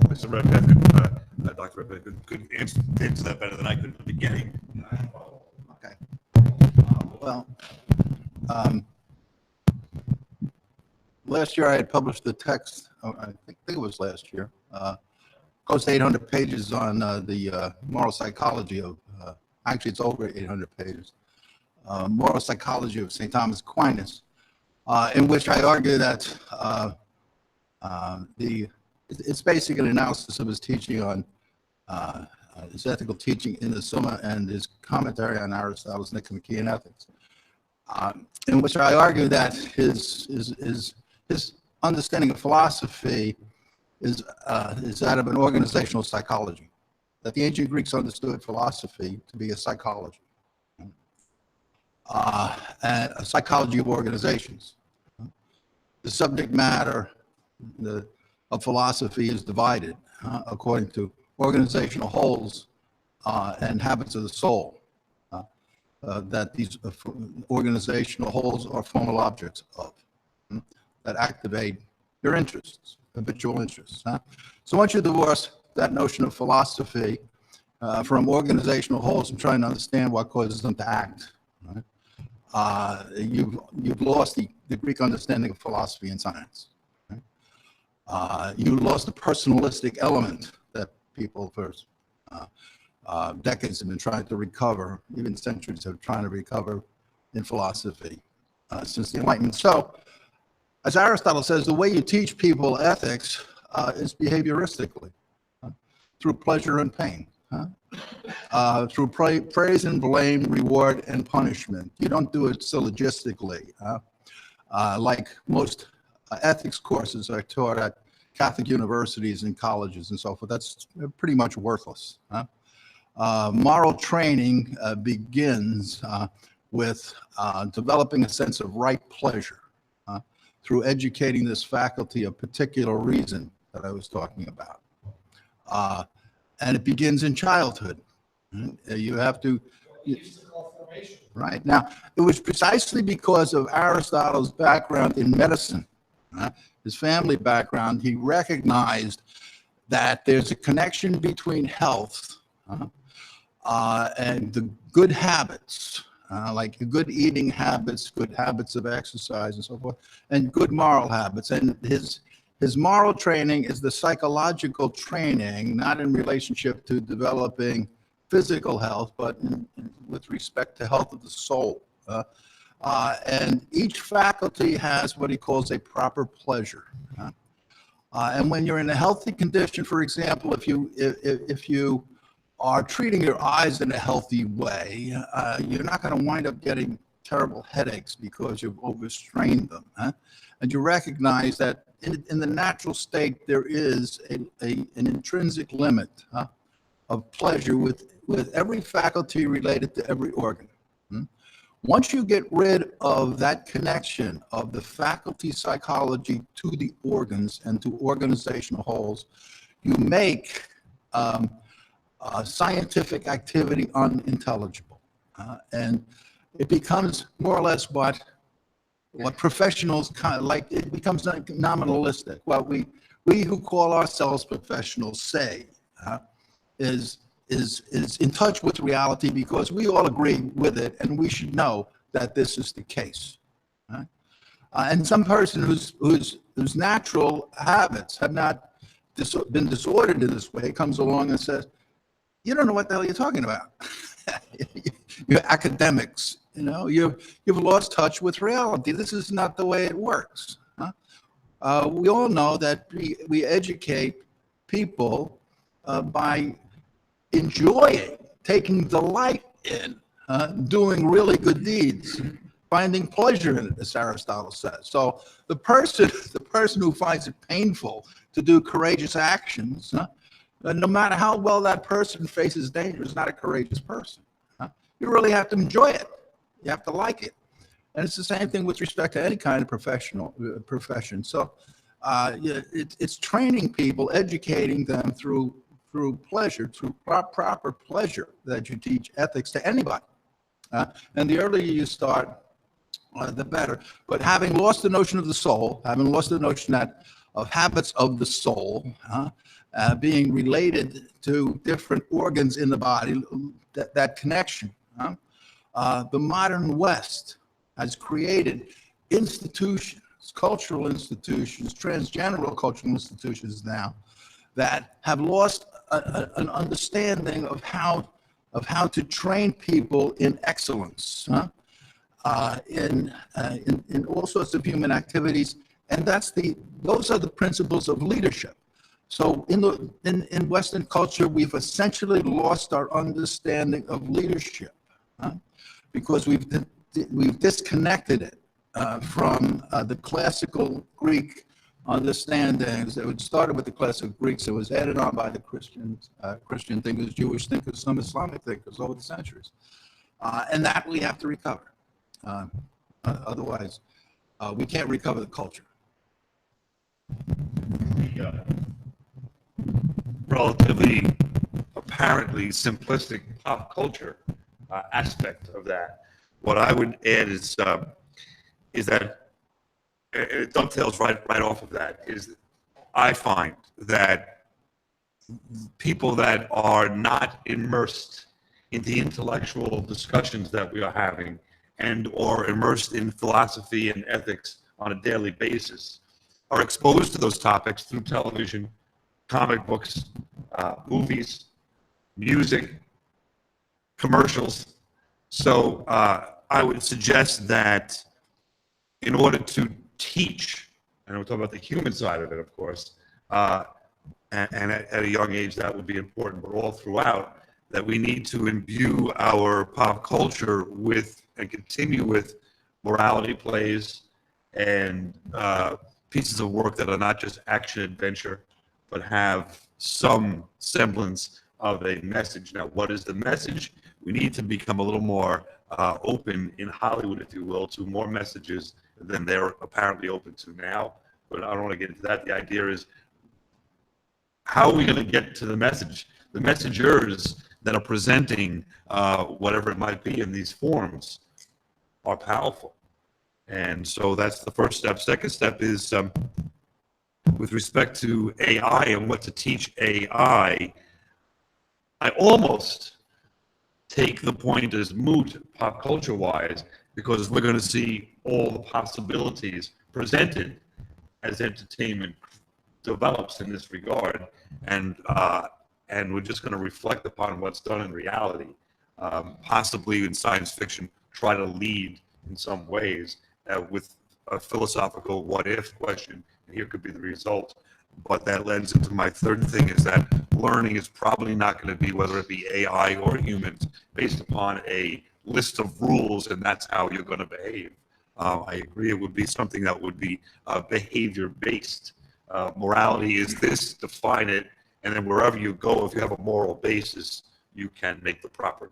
Speaker 9: Mr. Redpath, Dr. Redpath could answer that better than I could at the beginning.
Speaker 1: Okay. Well, Last year I had published the text, I think it was last year, close to 800 pages on the moral psychology of, actually it's over 800 pages, moral psychology of St. Thomas Aquinas, in which I argue that it's basically an analysis of his teaching on his ethical teaching in the Summa and his commentary on Aristotle's Nicomachean Ethics, in which I argue that his understanding of philosophy is that of an organizational psychology, that the ancient Greeks understood philosophy to be a psychology, and a psychology of organizations. The subject matter of philosophy is divided according to organizational wholes and habits of the soul, that these organizational wholes are formal objects of, that activate your interests, habitual interests. So once you divorce that notion of philosophy from organizational wholes and trying to understand what causes them to act, right? You've lost the Greek understanding of philosophy and science. Right? You lost the personalistic element that people for decades have been trying to recover, even centuries have trying to recover in philosophy since the Enlightenment. So, as Aristotle says, the way you teach people ethics is behavioristically, through pleasure and pain, through praise and blame, reward and punishment. You don't do it syllogistically, like most ethics courses are taught at Catholic universities and colleges and so forth. That's pretty much worthless. Moral training begins with developing a sense of right pleasure through educating this faculty of particular reason that I was talking about. And it begins in childhood. You have to, right? Now, it was precisely because of Aristotle's background in medicine, his family background, he recognized that there's a connection between health and the good habits, like good eating habits, good habits of exercise and so forth, and good moral habits. And his moral training is the psychological training, not in relationship to developing physical health, but with respect to health of the soul. And each faculty has what he calls a proper pleasure. And when you're in a healthy condition, for example, if you are treating your eyes in a healthy way, you're not going to wind up getting terrible headaches because you've overstrained them. And you recognize that in the natural state, there is an intrinsic limit of pleasure with every faculty related to every organ. Once you get rid of that connection of the faculty psychology to the organs and to organizational wholes, you make scientific activity unintelligible. And it becomes more or less what professionals kind of like, it becomes nominalistic. What we who call ourselves professionals say is in touch with reality because we all agree with it, and we should know that this is the case. Right? And some person whose natural habits have not been disordered in this way comes along and says, "You don't know what the hell you're talking about. You're academics. You know, you've lost touch with reality. This is not the way it works." We all know that we educate people by enjoying, taking delight in doing really good deeds, finding pleasure in it, as Aristotle says. So the person who finds it painful to do courageous actions, no matter how well that person faces danger, is not a courageous person. You really have to enjoy it. You have to like it. And it's the same thing with respect to any kind of profession. So it's training people, educating them through pleasure, through proper pleasure, that you teach ethics to anybody. And the earlier you start, the better. But having lost the notion of the soul, having lost the notion of habits of the soul, being related to different organs in the body, that connection, the modern West has created institutions, cultural institutions, transgeneral cultural institutions now that have lost an understanding of how to train people in excellence, in all sorts of human activities, and those are the principles of leadership. So in Western culture, we've essentially lost our understanding of leadership because we've disconnected it from the classical Greek understandings. It started with the classical Greeks. It was added on by the Christian thinkers, Jewish thinkers, some Islamic thinkers over the centuries, and that we have to recover. Otherwise, we can't recover the culture.
Speaker 9: Relatively, apparently simplistic pop culture aspect of that. What I would add is that it dovetails right off of that. Is I find that people that are not immersed in the intellectual discussions that we are having and or immersed in philosophy and ethics on a daily basis are exposed to those topics through television, comic books, movies, music, commercials. So I would suggest that in order to teach, and we're talking about the human side of it, of course, and at a young age that would be important, but all throughout, that we need to imbue our pop culture with and continue with morality plays and pieces of work that are not just action adventure, but have some semblance of a message. Now, what is the message? We need to become a little more open in Hollywood, if you will, to more messages than they're apparently open to now. But I don't want to get into that. The idea is, how are we going to get to the message? The messengers that are presenting whatever it might be in these forms are powerful. And so that's the first step. Second step is with respect to AI and what to teach AI, I almost take the point as moot pop culture wise, because we're going to see all the possibilities presented as entertainment develops in this regard, and we're just going to reflect upon what's done in reality, possibly in science fiction, try to lead in some ways with a philosophical what if question, and here could be the result. But that lends into my third thing, is that learning is probably not going to be, whether it be AI or humans, based upon a list of rules, and that's how you're going to behave. I agree it would be something that would be behavior-based. Morality is this, define it, and then wherever you go, if you have a moral basis, you can make the proper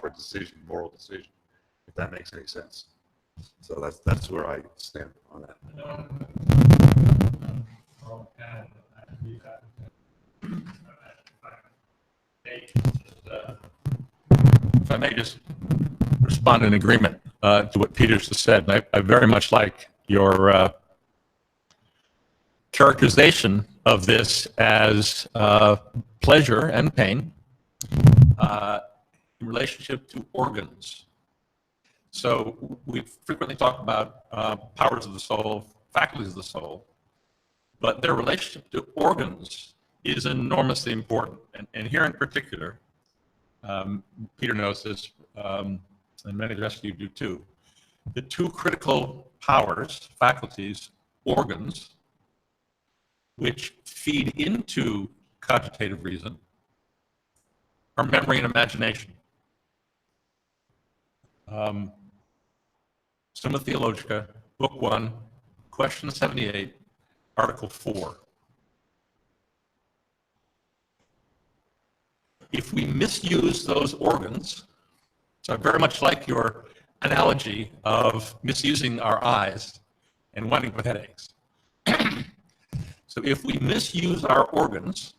Speaker 9: decision, moral decision, if that makes any sense. So that's where I stand on that.
Speaker 12: If I may just respond in agreement to what Peter just said, I very much like your characterization of this as pleasure and pain in relationship to organs. So we frequently talk about powers of the soul, faculties of the soul, but their relationship to organs is enormously important. And here in particular, Peter knows this, and many of the rest of you do too, the two critical powers, faculties, organs, which feed into cogitative reason, are memory and imagination. Summa Theologica, Book 1, Question 78, Article 4. If we misuse those organs, so I very much like your analogy of misusing our eyes and winding up with headaches. So if we misuse our organs,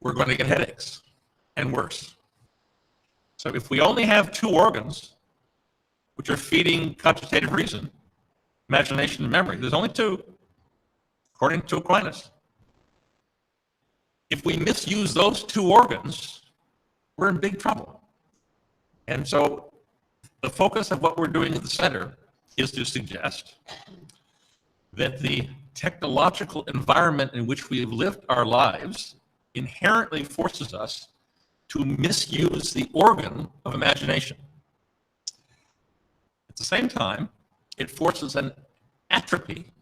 Speaker 12: we're going to get headaches and worse. So if we only have two organs, which are feeding cogitative reason, imagination and memory, there's only two, according to Aquinas. If we misuse those two organs, we're in big trouble. And so the focus of what we're doing at the center is to suggest that the technological environment in which we have lived our lives inherently forces us to misuse the organ of imagination. At the same time, it forces an atrophy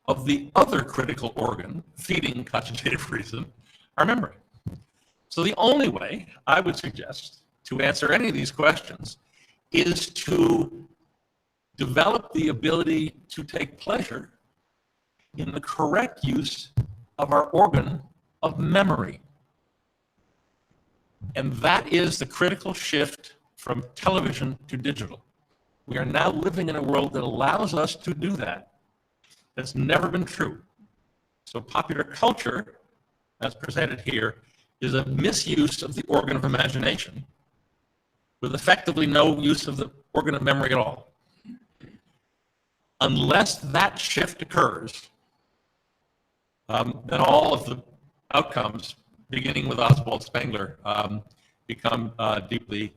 Speaker 12: of the other critical organ feeding cogitative reason, our memory. So the only way I would suggest to answer any of these questions is to develop the ability to take pleasure in the correct use of our organ of memory. And that is the critical shift from television to digital. We are now living in a world that allows us to do that. That's never been true. So popular culture, as presented here, is a misuse of the organ of imagination with effectively no use of the organ of memory at all. Unless that shift occurs, then all of the outcomes, beginning with Oswald Spengler, become deeply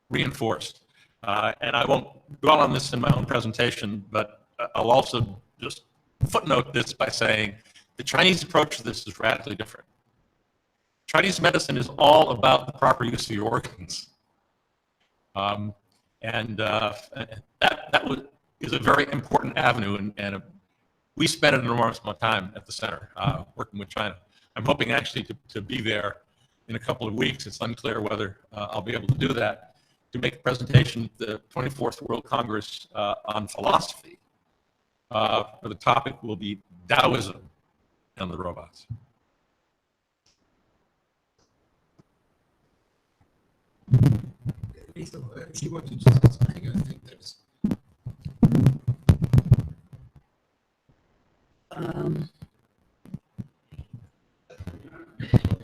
Speaker 12: reinforced. And I won't dwell on this in my own presentation, but I'll also just footnote this by saying the Chinese approach to this is radically different. Chinese medicine is all about the proper use of your organs. That is a very important avenue, and we spent an enormous amount of time at the center working with China. I'm hoping actually to be there in a couple of weeks. It's unclear whether I'll be able to do that, to make a presentation at the 24th World Congress on philosophy, where the topic will be Taoism and the robots.
Speaker 7: If you want to just hang on, I think there's.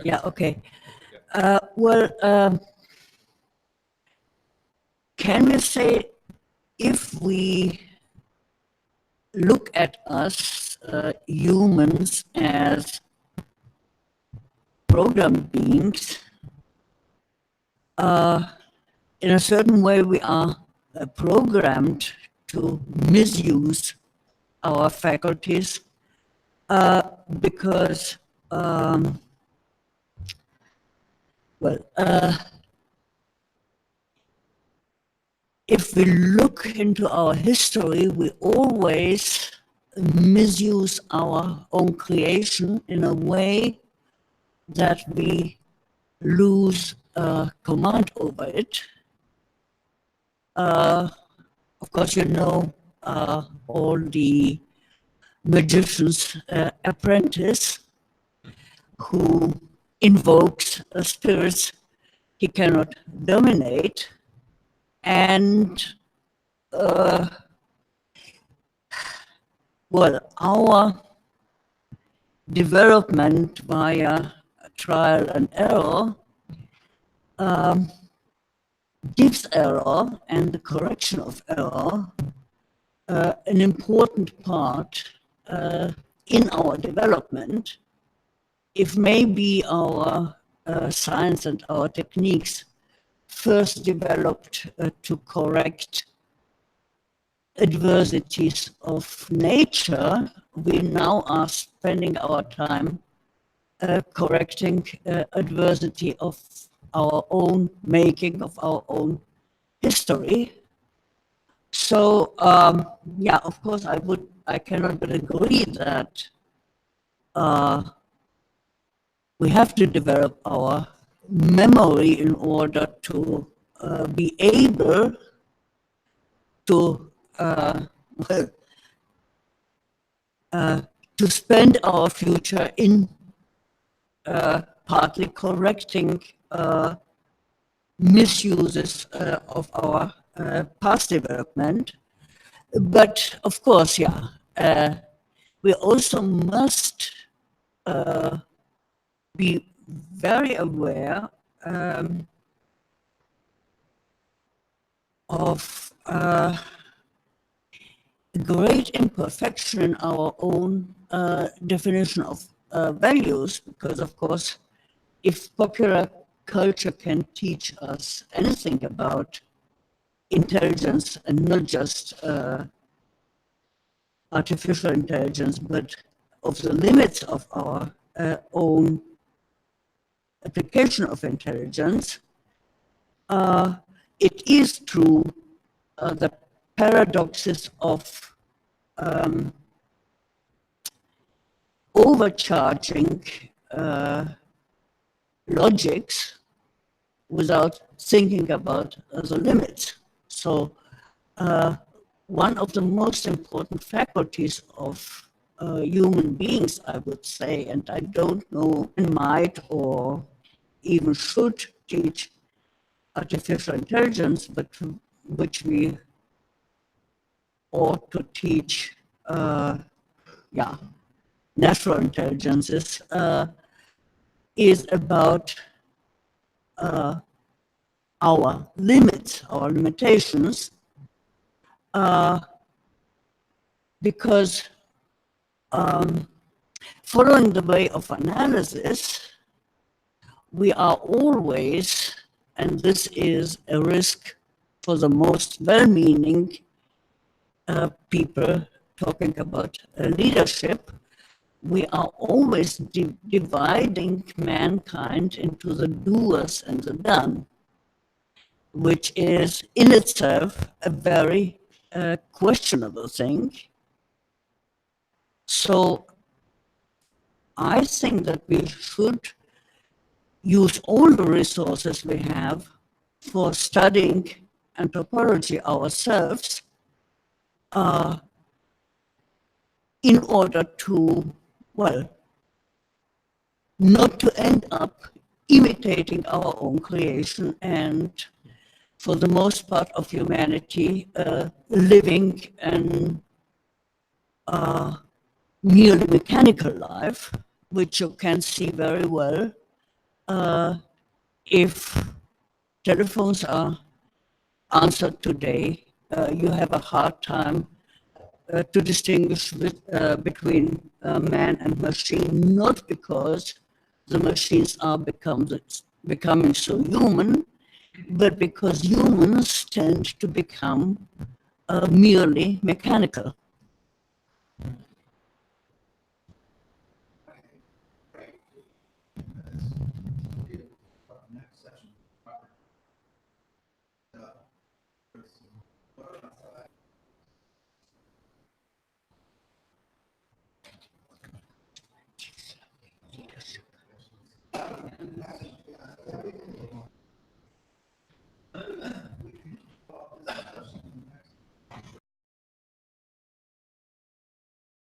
Speaker 17: Yeah, okay. Can we say if we look at us humans as programmed beings, in a certain way we are programmed to misuse our faculties because if we look into our history, we always misuse our own creation in a way that we lose command over it. Of course, you know all the magician's apprentice who invokes spirits he cannot dominate, and our development via trial and error gives error and the correction of error an important part in our development. If maybe our science and our techniques first developed to correct adversities of nature, we now are spending our time correcting adversity of our own making, of our own history. So, yeah, of course, I cannot but agree that we have to develop our memory in order to be able to spend our future in partly correcting misuses of our past development. But of course, yeah, we also must be very aware of great imperfection in our own definition of values, because of course, if popular culture can teach us anything about intelligence, and not just artificial intelligence, but of the limits of our own application of intelligence, it is true the paradoxes of overcharging logics without thinking about the limits. So one of the most important faculties of human beings, I would say, and I don't know, might or even should teach artificial intelligence, but which we ought to teach, natural intelligence is about our limits, our limitations, because following the way of analysis, we are always, and this is a risk for the most well-meaning people talking about leadership, we are always dividing mankind into the doers and the done, which is in itself a very questionable thing. So I think that we should use all the resources we have for studying anthropology ourselves in order to, well, not to end up imitating our own creation and, for the most part of humanity, living an merely mechanical life, which you can see very well if telephones are answered today. You have a hard time to distinguish between man and machine, not because the machines are becoming so human, but because humans tend to become merely mechanical.
Speaker 1: Next session.